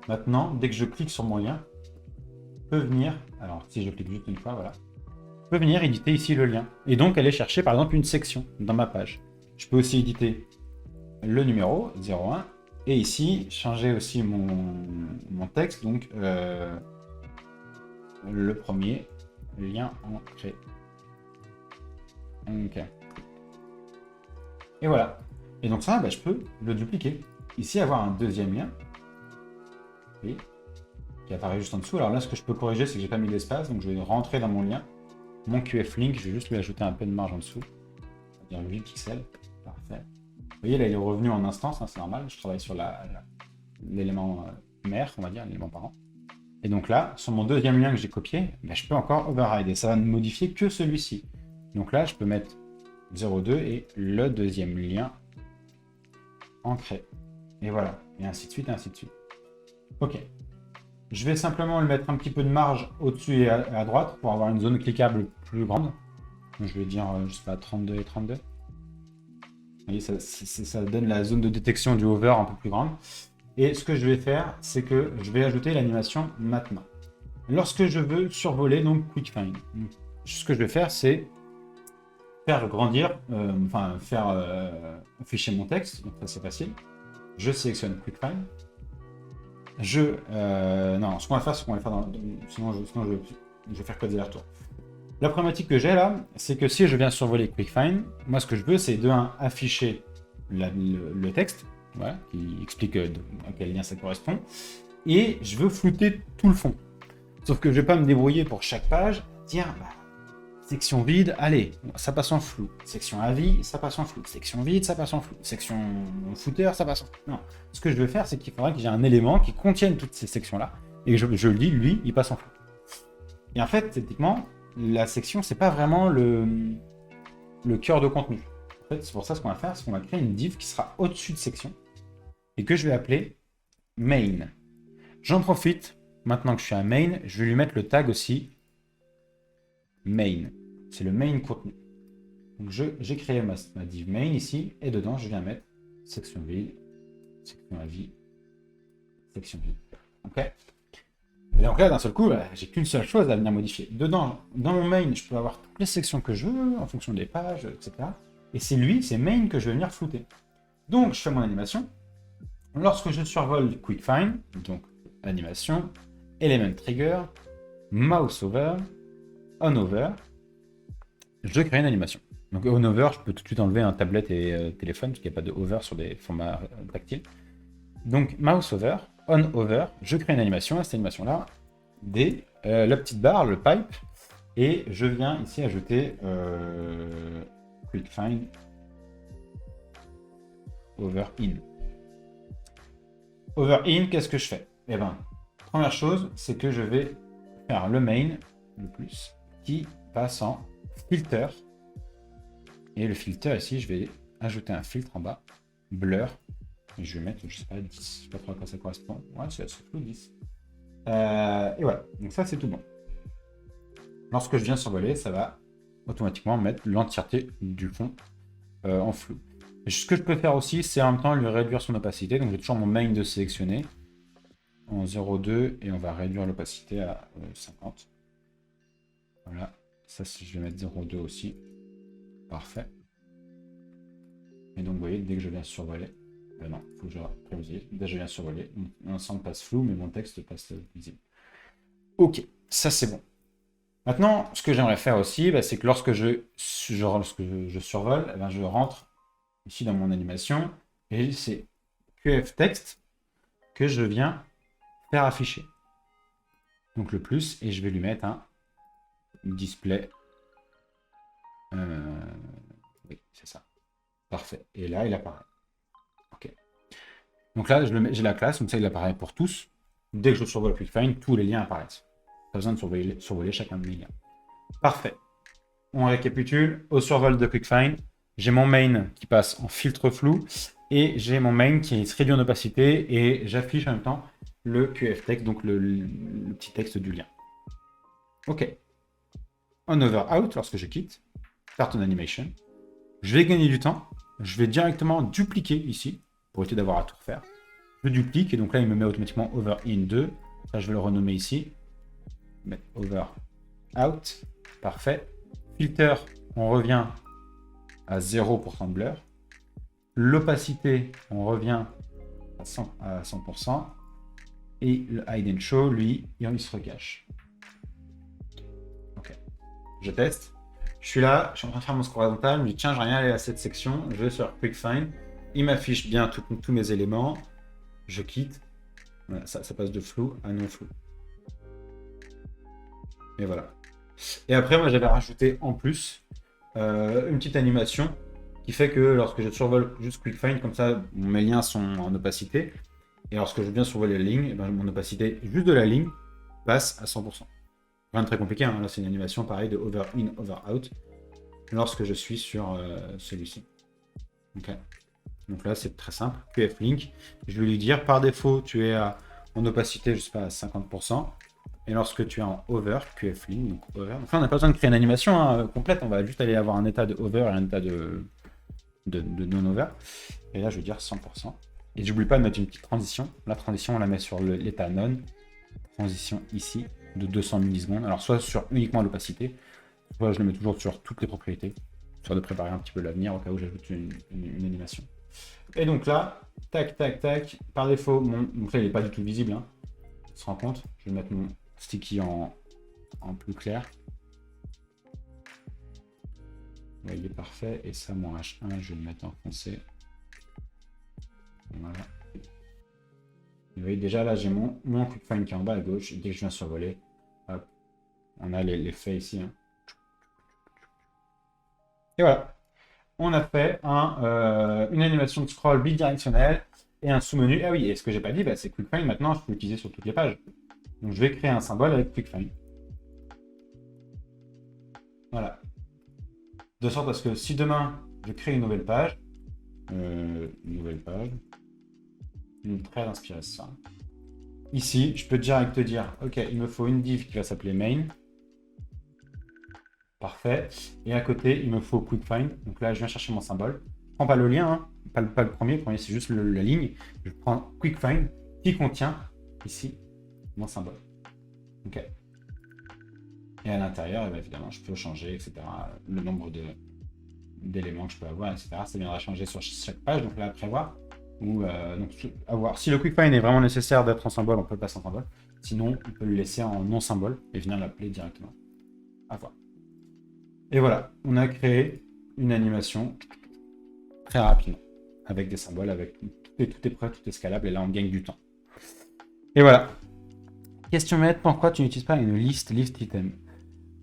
Maintenant, dès que je clique sur mon lien, je peux venir, alors si je clique juste une fois, voilà, je peux venir éditer ici le lien. Et donc aller chercher par exemple une section dans ma page. Je peux aussi éditer le numéro 01 et ici changer aussi mon texte, donc le premier lien ancré. Ok. Et voilà. Et donc ça, je peux le dupliquer. Ici, avoir un deuxième lien. Oui, qui apparaît juste en dessous. Alors là, ce que je peux corriger, c'est que j'ai pas mis d'espace, donc je vais rentrer dans mon lien. Mon QF link, je vais juste lui ajouter un peu de marge en dessous. On va dire 8 pixels. Parfait. Vous voyez, là, il est revenu en instance, hein, c'est normal. Je travaille sur l'élément mère, on va dire, l'élément parent. Et donc là, sur mon deuxième lien que j'ai copié, je peux encore override. Et ça va ne modifier que celui-ci. Donc là, je peux mettre 02 et le deuxième lien ancré. Et voilà. Et ainsi de suite, et ainsi de suite. Ok. Je vais simplement le mettre un petit peu de marge au-dessus et à droite pour avoir une zone cliquable plus grande. Donc, je vais dire, je sais pas, 32 et 32. Vous voyez, ça donne la zone de détection du hover un peu plus grande. Et ce que je vais faire, c'est que je vais ajouter l'animation maintenant. Lorsque je veux survoler donc Quick Find, ce que je vais faire, c'est faire grandir, afficher mon texte. Donc ça, c'est facile. Je sélectionne Quick Find. Non, ce qu'on va faire, c'est qu'on va le faire sinon je vais faire que des allers-retours. La problématique que j'ai là, c'est que si je viens survoler Quick Find, moi ce que je veux, c'est de 1 afficher le texte, voilà, qui explique à quel lien ça correspond, et je veux flouter tout le fond. Sauf que je vais pas me débrouiller pour chaque page, dire section vide, allez, ça passe en flou. Section avis, ça passe en flou. Section vide, ça passe en flou. Section footer, ça passe en flou. Non. Ce que je veux faire, c'est qu'il faudrait que j'ai un élément qui contienne toutes ces sections-là. Et je le dis, lui, il passe en flou. Et en fait, techniquement, la section, c'est pas vraiment le cœur de contenu. En fait, c'est pour ça ce qu'on va faire, c'est qu'on va créer une div qui sera au-dessus de section et que je vais appeler main. J'en profite, maintenant que je suis à main, je vais lui mettre le tag aussi main. C'est le main contenu. Donc j'ai créé ma div main ici, et dedans je viens mettre section vide, section avis, section vide. Ok. Et donc là, d'un seul coup, j'ai qu'une seule chose à venir modifier. Dedans, dans mon main, je peux avoir toutes les sections que je veux, en fonction des pages, etc. Et c'est main que je vais venir flouter. Donc je fais mon animation. Lorsque je survole Quick Find, donc animation, element trigger, mouse over, on over, je crée une animation. Donc on over, je peux tout de suite enlever un tablette et téléphone, parce qu'il n'y a pas de over sur des formats tactiles. Donc mouse over, on over, je crée une animation, et cette animation-là, la petite barre, le pipe, et je viens ici ajouter quick find over in. Over in, qu'est-ce que je fais? Eh ben, première chose, c'est que je vais faire le main, le plus, qui passe en filter. Et le filter ici, je vais ajouter un filtre en bas, blur. Et je vais mettre, je sais pas, 10, je sais pas trop à quoi ça correspond. Ouais, c'est surtout 10. Et voilà, donc ça c'est tout bon. Lorsque je viens survoler, ça va automatiquement mettre l'entièreté du fond en flou. Et ce que je peux faire aussi, c'est en même temps lui réduire son opacité. Donc j'ai toujours mon main de sélectionner en 0,2 et on va réduire l'opacité à 50. Voilà, ça je vais mettre 0,2 aussi. Parfait. Et donc vous voyez, dès que je viens survoler, non, il faut que je prévisualise. Dès que je viens survoler, mon ensemble passe flou, mais mon texte passe visible. Ok, ça c'est bon. Maintenant, ce que j'aimerais faire aussi, c'est que lorsque je survole, eh ben, je rentre ici dans mon animation, et c'est QF texte que je viens faire afficher. Donc le plus, et je vais lui mettre un display. Oui, c'est ça. Parfait. Et là, il apparaît. Ok. Donc là, j'ai la classe, donc ça, il apparaît pour tous. Dès que je survole QuickFind, tous les liens apparaissent. Pas besoin de survoler chacun de mes liens. Parfait. On récapitule. Au survol de QuickFind, j'ai mon main qui passe en filtre flou et j'ai mon main qui se réduit en opacité et j'affiche en même temps le QF text, donc le petit texte du lien. Ok. On over out, lorsque je quitte, start on animation, je vais gagner du temps. Je vais directement dupliquer ici pour éviter d'avoir à tout refaire. Je duplique et donc là il me met automatiquement over in 2. Ça je vais le renommer ici. Mettre over out. Parfait. Filter, on revient à 0% de blur. L'opacité, on revient à 100%. Et le hide and show, lui, il se recache. Ok. Je teste. Je suis là, je suis en train de faire mon score horizontal. Je me dis, tiens, je vais rien aller à cette section. Je vais sur Quick Find. Il m'affiche bien tous mes éléments. Je quitte. Voilà, ça passe de flou à non flou. Et voilà. Et après, moi, j'avais rajouté en plus une petite animation qui fait que lorsque je survole juste Quick Find, comme ça, mes liens sont en opacité. Et lorsque je viens survoler la ligne, mon opacité juste de la ligne passe à 100%. Rien de très compliqué, hein. Là, c'est une animation pareil de over in, over out lorsque je suis sur celui-ci. Ok. Donc là, c'est très simple. QF link. Je vais lui dire par défaut, tu es en opacité, je sais pas, à 50%. Et lorsque tu es en over, QF link, donc over. Enfin, on n'a pas besoin de créer une animation complète. On va juste aller avoir un état de over et un état de non-over. Et là, je vais dire 100%. Et j'oublie pas de mettre une petite transition. La transition, on la met sur l'état non. Transition ici de 200 millisecondes. Alors, soit sur uniquement l'opacité, soit je le mets toujours sur toutes les propriétés, soit de préparer un petit peu l'avenir au cas où j'ajoute une animation. Et donc là, tac, tac, tac, par défaut, donc là, il n'est pas du tout visible. Hein. On se rend compte. Je vais mettre mon sticky en plus clair. Ouais, il est parfait. Et ça, mon H1, je vais le mettre en foncé. Voilà. Vous voyez déjà là j'ai mon quick find qui est en bas à gauche. Et dès que je viens survoler, hop, on a l'effet ici. Hein. Et voilà. On a fait une animation de scroll bidirectionnelle et un sous-menu. Ah oui, et ce que j'ai pas dit, c'est quick find maintenant je peux l'utiliser sur toutes les pages. Donc je vais créer un symbole avec quick find. Voilà. De sorte à ce que si demain je crée une nouvelle page, très inspiré ça. Ici, je peux direct te dire, ok, il me faut une div qui va s'appeler main. Parfait. Et à côté, il me faut quick find. Donc là, je viens chercher mon symbole. Je prends pas le lien, hein, pas le premier c'est juste la ligne. Je prends quick find qui contient ici mon symbole. Ok. Et à l'intérieur, évidemment, je peux changer, etc. Le nombre d'éléments que je peux avoir, etc. Ça viendra changer sur chaque page. Donc là, à prévoir. Ou donc à voir. Si le quick find est vraiment nécessaire d'être en symbole, on peut le passer en symbole. Sinon, on peut le laisser en non symbole et venir l'appeler directement. À voir. Et voilà, on a créé une animation très rapidement avec des symboles, avec tout est prêt, tout est scalable et là on gagne du temps. Et voilà. Question maître, pourquoi tu n'utilises pas une liste item?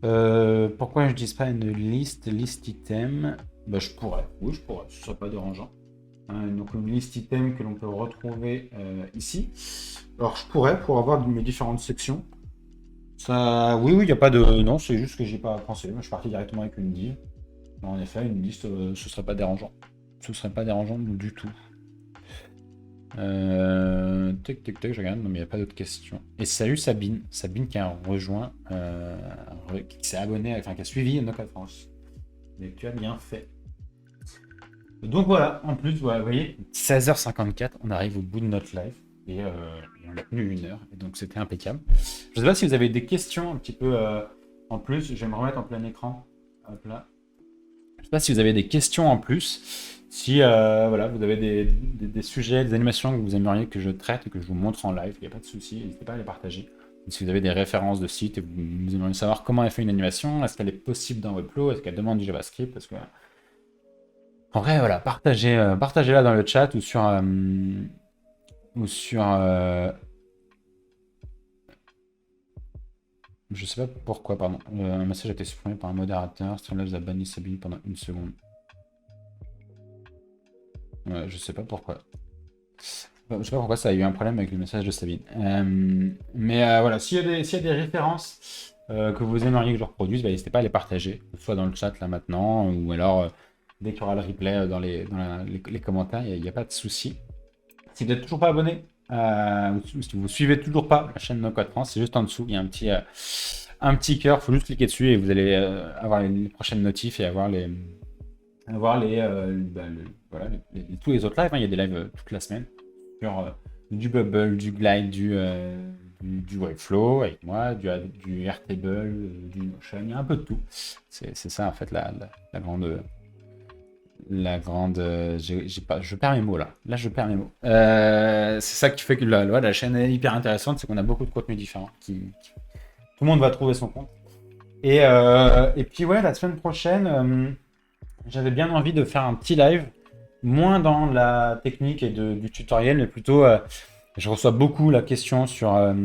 Pourquoi je n'utilise pas une liste item? Bah, je pourrais, oui, je pourrais, ce serait pas dérangeant. Donc une liste item que l'on peut retrouver ici. Alors je pourrais pour avoir mes différentes sections. Ça, oui, il n'y a pas de. Non, c'est juste que j'ai pas pensé. Moi, je suis parti directement avec une div. En effet, une liste, ce serait pas dérangeant. Ce serait pas dérangeant du tout. Tac, je regarde, non mais il n'y a pas d'autres questions. Et salut Sabine, qui a rejoint, qui s'est abonné, enfin qui a suivi Knock at France. Mais tu as bien fait. Donc voilà, en plus, voilà, vous voyez, 16h54, on arrive au bout de notre live. Et on a tenu 1 heure, et donc c'était impeccable. Je ne sais pas si vous avez des questions un petit peu en plus, je vais me remettre en plein écran. Hop là. Je ne sais pas si vous avez des questions en plus. Si voilà, vous avez des sujets, des animations que vous aimeriez que je traite et que je vous montre en live, il n'y a pas de souci, n'hésitez pas à les partager. Et si vous avez des références de sites et vous aimeriez savoir comment elle fait une animation, est-ce qu'elle est possible dans Webflow, est-ce qu'elle demande du JavaScript, parce que... En vrai, voilà, partagez-la dans le chat ou sur... Je sais pas pourquoi, pardon. Un message a été supprimé par un modérateur. Streamlabs a banni Sabine pendant 1 seconde. Ouais, je sais pas pourquoi. Je sais pas pourquoi ça a eu un problème avec le message de Sabine. Mais voilà, s'il y a des références que vous aimeriez que je reproduise, bah, n'hésitez pas à les partager, soit dans le chat là maintenant, ou alors dès qu'il y aura le replay dans les commentaires, il n'y a pas de souci. Si vous n'êtes toujours pas abonné, ou si vous suivez toujours pas la chaîne Knock at France, c'est juste en dessous, il y a un petit cœur, il faut juste cliquer dessus et vous allez avoir les prochaines notifs et avoir tous les autres lives. Il y a des lives toute la semaine sur du Bubble, du Glide, du Webflow avec moi, du Airtable, du Notion, il y a un peu de tout. C'est ça en fait la grande... je perds mes mots là. Là, je perds mes mots. C'est ça qui fait que la chaîne est hyper intéressante, c'est qu'on a beaucoup de contenus différents. Tout le monde va trouver son compte. Et puis ouais, la semaine prochaine, j'avais bien envie de faire un petit live, moins dans la technique et du tutoriel, mais plutôt, je reçois beaucoup la question sur en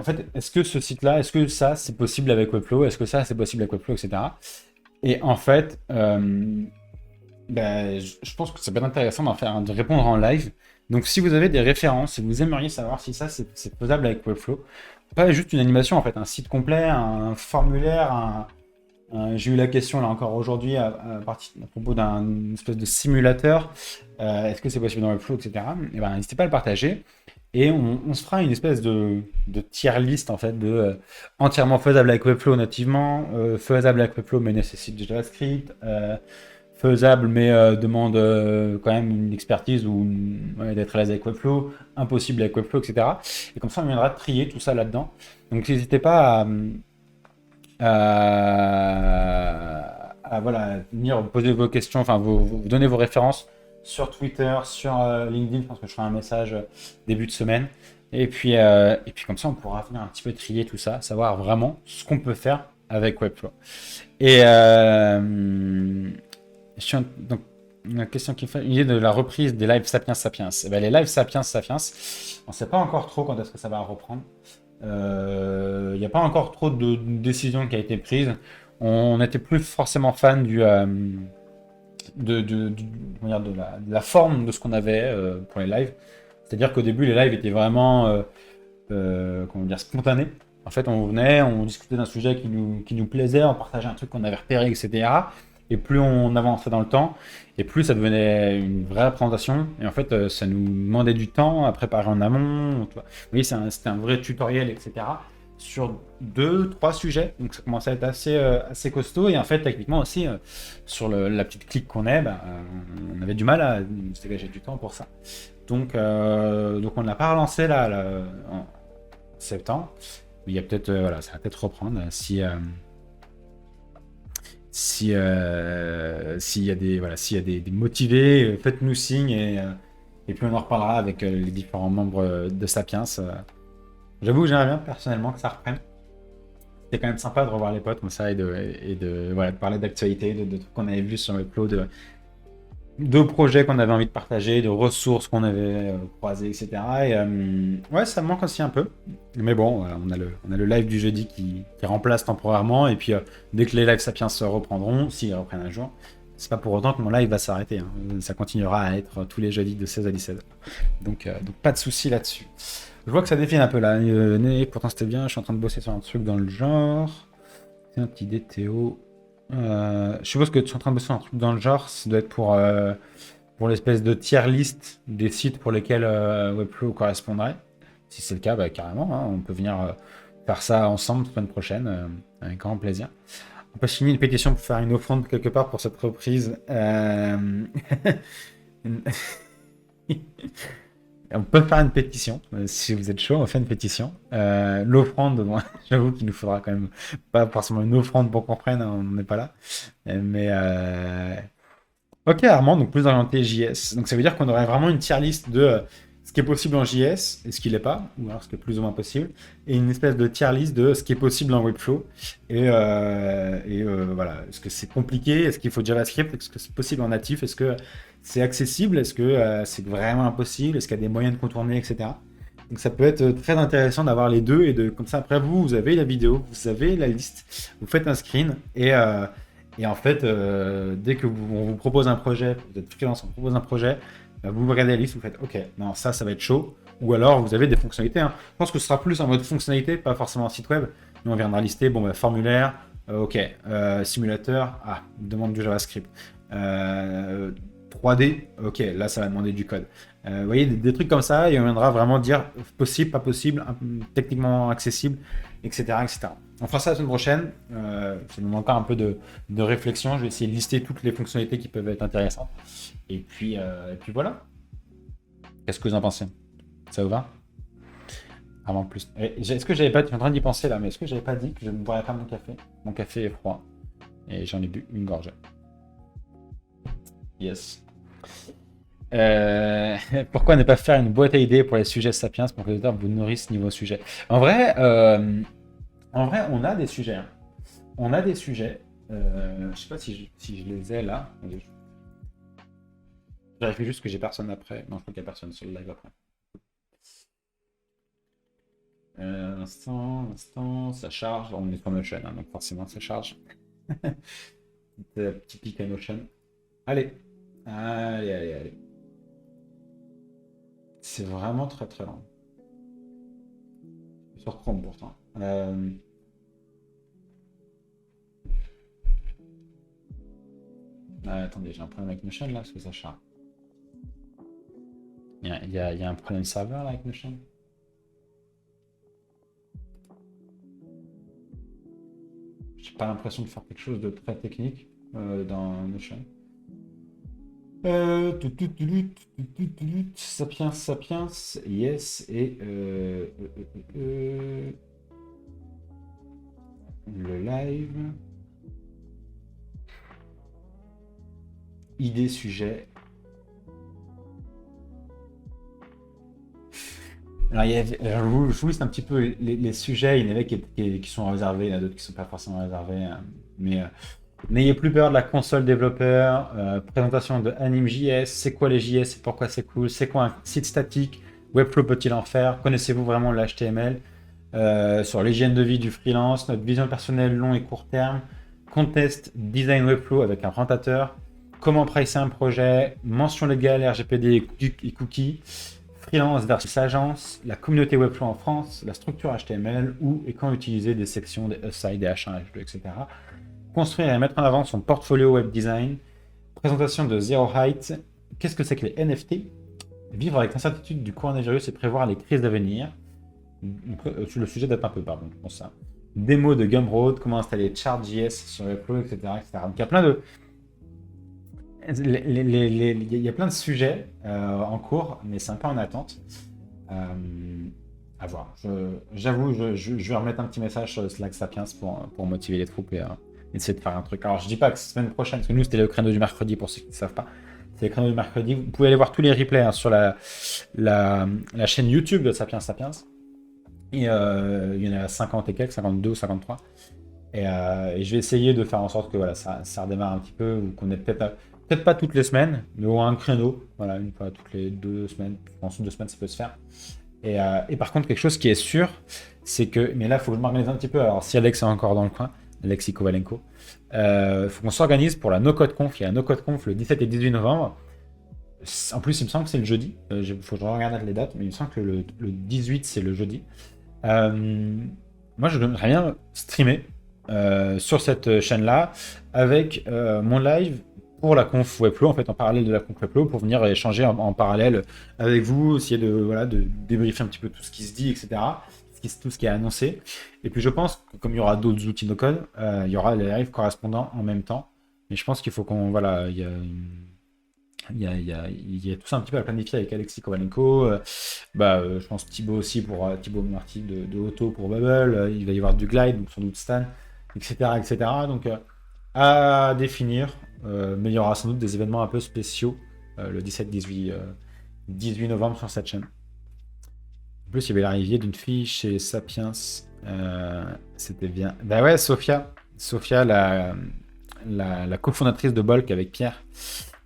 fait, est-ce que ce site-là, est-ce que ça, c'est possible avec Webflow, est-ce que ça, c'est possible avec Webflow, etc. Et en fait, je pense que ça peut être intéressant de répondre en live. Donc si vous avez des références, si vous aimeriez savoir si ça c'est faisable avec Webflow, pas juste une animation en fait, un site complet, un formulaire, j'ai eu la question là encore aujourd'hui à propos d'un espèce de simulateur, est-ce que c'est possible dans Webflow, etc. Et ben n'hésitez pas à le partager. Et on se fera une espèce de tier list en fait de entièrement faisable avec Webflow nativement, faisable avec Webflow mais nécessite du JavaScript, faisable mais demande quand même une expertise ou d'être à l'aise avec Webflow, impossible avec Webflow, etc. Et comme ça on viendra trier tout ça là-dedans. Donc n'hésitez pas à voilà, venir poser vos questions, enfin vous donner vos références sur Twitter, sur LinkedIn, je pense que je ferai un message début de semaine. Et puis comme ça, on pourra venir un petit peu trier tout ça, savoir vraiment ce qu'on peut faire avec Webflow. Et donc, une question qui fait une idée de la reprise des lives Sapiens. Eh ben, les lives Sapiens, on ne sait pas encore trop quand est-ce que ça va reprendre. Il n'y a pas encore trop de décisions qui a été prise. On n'était plus forcément fan de la forme de ce qu'on avait pour les lives. C'est-à-dire qu'au début, les lives étaient vraiment spontanés. En fait, on venait, on discutait d'un sujet qui nous plaisait, on partageait un truc qu'on avait repéré, etc. Et plus on avançait dans le temps, et plus ça devenait une vraie présentation. Et en fait, ça nous demandait du temps à préparer en amont. Vous voyez, c'était un vrai tutoriel, etc. Sur 2-3 sujets, donc ça commençait à être assez costaud. Et en fait, techniquement aussi, sur la petite clique qu'on est, on avait du mal à se dégager du temps pour ça. Donc on ne l'a pas relancé là en septembre. Mais il y a peut-être, ça va peut-être reprendre s'il y a des motivés, faites-nous signe et puis on en reparlera avec les différents membres de Sapiens. J'avoue que j'aimerais bien personnellement que ça reprenne. C'était quand même sympa de revoir les potes comme ça et de parler d'actualité, de trucs qu'on avait vus sur Webflow, de projets qu'on avait envie de partager, de ressources qu'on avait croisées, etc. Et ouais, ça me manque aussi un peu. Mais bon, voilà, on a le live du jeudi qui remplace temporairement. Et puis, dès que les lives Sapiens se reprendront, s'ils reprennent un jour, c'est pas pour autant que mon live va s'arrêter. Hein. Ça continuera à être tous les jeudis de 16 à 17. Donc pas de souci là-dessus. Je vois que ça défile un peu là. Pourtant, c'était bien. Je suis en train de bosser sur un truc dans le genre. C'est un petit DTO. Je suppose que tu es en train de bosser sur un truc dans le genre. Ça doit être pour l'espèce de tier list des sites pour lesquels Webflow correspondrait. Si c'est le cas, bah, carrément. Hein, on peut venir faire ça ensemble la semaine prochaine. Avec grand plaisir. On peut signer une pétition pour faire une offrande quelque part pour cette reprise. On peut faire une pétition. Si vous êtes chaud, on fait une pétition. L'offrande, bon, j'avoue qu'il nous faudra quand même pas forcément une offrande pour qu'on prenne, hein, on n'est pas là. Mais ok, Armand, donc plus orienté JS. Donc ça veut dire qu'on aurait vraiment une tier list de ce qui est possible en JS et ce qui l'est pas, ou alors ce qui est plus ou moins possible, et une espèce de tier list de ce qui est possible en Webflow. Et voilà, est-ce que c'est compliqué? Est-ce qu'il faut JavaScript? Est-ce que c'est possible en natif? Est-ce que c'est accessible? Est-ce que c'est vraiment impossible? Est-ce qu'il y a des moyens de contourner, etc. Donc ça peut être très intéressant d'avoir les deux, et comme ça après vous avez la vidéo, vous avez la liste, vous faites un screen, et en fait, dès que on vous propose un projet, vous êtes freelance, on vous propose un projet, vous regardez la liste, vous faites OK, non, ça va être chaud. Ou alors vous avez des fonctionnalités. Hein. Je pense que ce sera plus en mode fonctionnalité, pas forcément un site web. Nous, on viendra lister, bon, formulaire, OK, simulateur, demande du JavaScript. 3D, OK, là, ça va demander du code. Vous voyez, des trucs comme ça, et on viendra vraiment dire possible, pas possible, techniquement accessible, etc., etc. On fera ça la semaine prochaine. Ça nous manque encore un peu de réflexion. Je vais essayer de lister toutes les fonctionnalités qui peuvent être intéressantes. Et puis voilà. Qu'est-ce que vous en pensez? Ça vous va? Avant plus. Est-ce que j'avais pas... Je suis en train d'y penser là, mais est-ce que j'avais pas dit que je ne boirais pas mon café? Mon café est froid. Et j'en ai bu une gorgée. Yes. Pourquoi ne pas faire une boîte à idées pour les sujets Sapiens pour que les auteurs vous nourrissent niveau sujet? En vrai, on a des sujets. Hein. On a des sujets. Je sais pas si je les ai là. Je vérifie juste que j'ai personne après. Non, je crois qu'il n'y a personne sur le live après. Instant, ça charge. On est sur Notion, hein, donc forcément ça charge. Petit pic à Notion. Allez. C'est vraiment très très lent. Sur Chrome pourtant. Attendez, j'ai un problème avec Notion là, parce que ça charge. Il y a un problème serveur là avec Notion. J'ai pas l'impression de faire quelque chose de très technique dans Notion. Sapiens, yes, et le live. Idée, sujet. Alors, je vous liste un petit peu les sujets. Il y en avait qui sont réservés, il y en a d'autres qui ne sont pas forcément réservés. Mais n'ayez plus peur de la console développeur. Présentation de Anime.js. C'est quoi les JS et pourquoi c'est cool? C'est quoi un site statique? Webflow peut-il en faire? Connaissez-vous vraiment l'HTML? Sur l'hygiène de vie du freelance, notre vision personnelle long et court terme. Contest Design Webflow avec un rentateur. Comment pricer un projet? Mention légale RGPD et cookies. Freelance versus agence, la communauté Webflow en France, la structure HTML, où et quand utiliser des sections, des aside, des H1, H2, etc. Construire et mettre en avant son portfolio web design. Présentation de Zero Height. Qu'est-ce que c'est que les NFT? Vivre avec l'incertitude du coronavirus et prévoir les crises d'avenir. Le sujet date un peu, pardon, pour ça. Démo de Gumroad, comment installer Chart.js sur Webflow, etc., etc. Donc il y a plein de... Il y a plein de sujets en cours, mais c'est un peu en attente. À voir. J'avoue, je vais remettre un petit message sur le Slack Sapiens pour motiver les troupes et essayer de faire un truc. Alors, je dis pas que c'est semaine prochaine, parce que nous, c'était le créneau du mercredi, pour ceux qui ne savent pas. C'est le créneau du mercredi. Vous pouvez aller voir tous les replays hein, sur la chaîne YouTube de Sapiens Sapiens. Et, il y en a 50 et quelques, 52 ou 53. Et je vais essayer de faire en sorte que voilà, ça redémarre un petit peu, ou qu'on ait peut-être peut-être pas toutes les semaines, mais au un créneau, voilà, une fois toutes les 2 semaines, je pense 2 semaines ça peut se faire. Et par contre, quelque chose qui est sûr, c'est que, mais là, il faut que je m'organise un petit peu, alors si Alex est encore dans le coin, Alexis Kovalenko, faut qu'on s'organise pour la No Code Conf, il y a la No Code Conf le 17 et 18 novembre, en plus il me semble que c'est le jeudi, il faut que je regarde les dates, mais il me semble que le 18 c'est le jeudi. Moi, je voudrais bien streamer sur cette chaîne-là avec mon live pour la conf Webflow, en fait, en parallèle de la conf Webflow, pour venir échanger en parallèle avec vous, essayer de débriefer un petit peu tout ce qui se dit, etc. Tout ce qui est annoncé. Et puis, je pense que comme il y aura d'autres outils no code, il y aura les lives correspondants en même temps. Mais je pense qu'il faut qu'on, voilà, il y a tout ça un petit peu à planifier avec Alexis Kovalenko. Je pense Thibaut aussi pour Thibaut Marty de Auto pour Bubble. Il va y avoir du Glide, donc sans doute Stan, etc. etc. Donc à définir. Mais il y aura sans doute des événements un peu spéciaux le 17-18 novembre sur cette chaîne. En plus, il y avait l'arrivée d'une fille chez Sapiens. C'était bien. Bah ouais, Sophia, la cofondatrice de Bulk avec Pierre.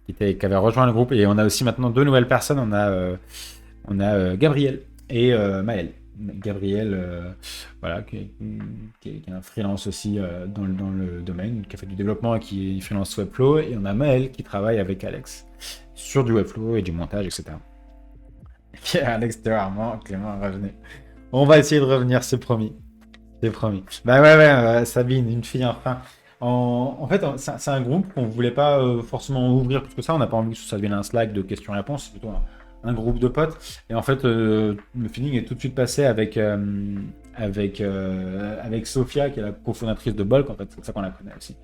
Qui avait rejoint le groupe, et on a aussi maintenant 2 nouvelles personnes. On a Gabriel et Maël. Gabriel, voilà, qui est un freelance aussi dans le domaine, qui a fait du développement et qui est freelance Webflow, et on a Maël qui travaille avec Alex sur du Webflow et du montage, etc. Et puis Alex Armand, Clément, revenez. On va essayer de revenir, c'est promis. C'est promis. Bah ouais, Sabine, une fille enfin. En fait, c'est un groupe qu'on ne voulait pas forcément ouvrir plus que ça. On n'a pas envie que ça devienne un Slack de questions-réponses. C'est plutôt un groupe de potes. Et en fait, le feeling est tout de suite passé avec Sophia, qui est la cofondatrice de Bulk. En fait, c'est pour ça qu'on la connaît aussi.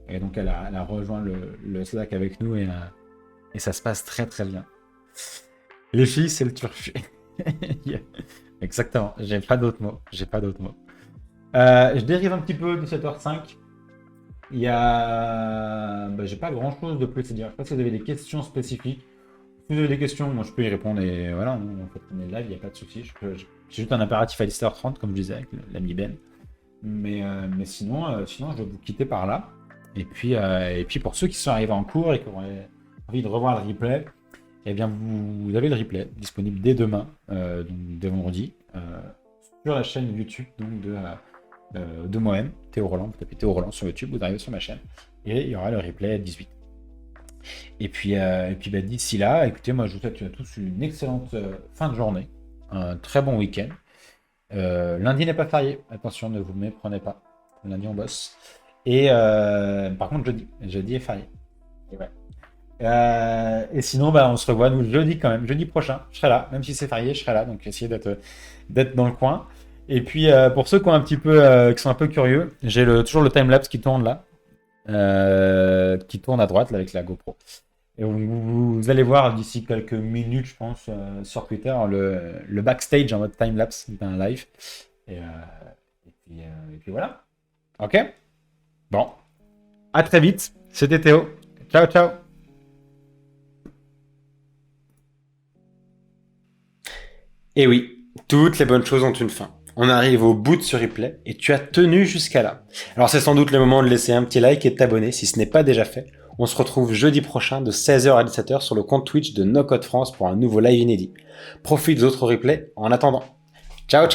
Et donc, elle a rejoint le Slack avec nous et ça se passe très très bien. Les filles, c'est le turfu. Yeah. Exactement. J'ai pas d'autres mots. Je dérive un petit peu de 7h05. Il y a... j'ai pas grand chose de plus à dire. Je sais pas si vous avez des questions spécifiques. Si vous avez des questions, moi je peux y répondre et voilà, on fait tourner le live, il n'y a pas de souci. J'ai juste un impératif à 17h30, comme je disais avec l'ami Ben. Mais sinon, je vais vous quitter par là. Et puis pour ceux qui sont arrivés en cours et qui auraient envie de revoir le replay, eh bien vous avez le replay disponible dès demain, donc dès vendredi, sur la chaîne YouTube donc de moi-même, Théo Roland. Vous tapez Théo Roland sur YouTube, vous arrivez sur ma chaîne et il y aura le replay à 18. Et puis d'ici là, écoutez, moi je vous souhaite à tous une excellente fin de journée, un très bon week-end. Lundi n'est pas férié, attention, ne vous méprenez pas. Lundi on bosse. Et par contre jeudi est férié. Et ouais. Et sinon, on se revoit nous jeudi quand même, jeudi prochain. Je serai là, même si c'est férié, je serai là, donc essayez d'être dans le coin. Et puis pour ceux qui ont qui sont un peu curieux, j'ai toujours le timelapse qui tourne là, qui tourne à droite là, avec la GoPro. Et vous allez voir d'ici quelques minutes, je pense, sur Twitter, le backstage en mode timelapse d'un live. Et puis voilà. Ok. Bon. À très vite. C'était Théo. Ciao, ciao. Et oui, toutes les bonnes choses ont une fin. On arrive au bout de ce replay et tu as tenu jusqu'à là. Alors c'est sans doute le moment de laisser un petit like et de t'abonner si ce n'est pas déjà fait. On se retrouve jeudi prochain de 16h à 17h sur le compte Twitch de No Code France pour un nouveau live inédit. Profite des autres replays en attendant. Ciao, ciao.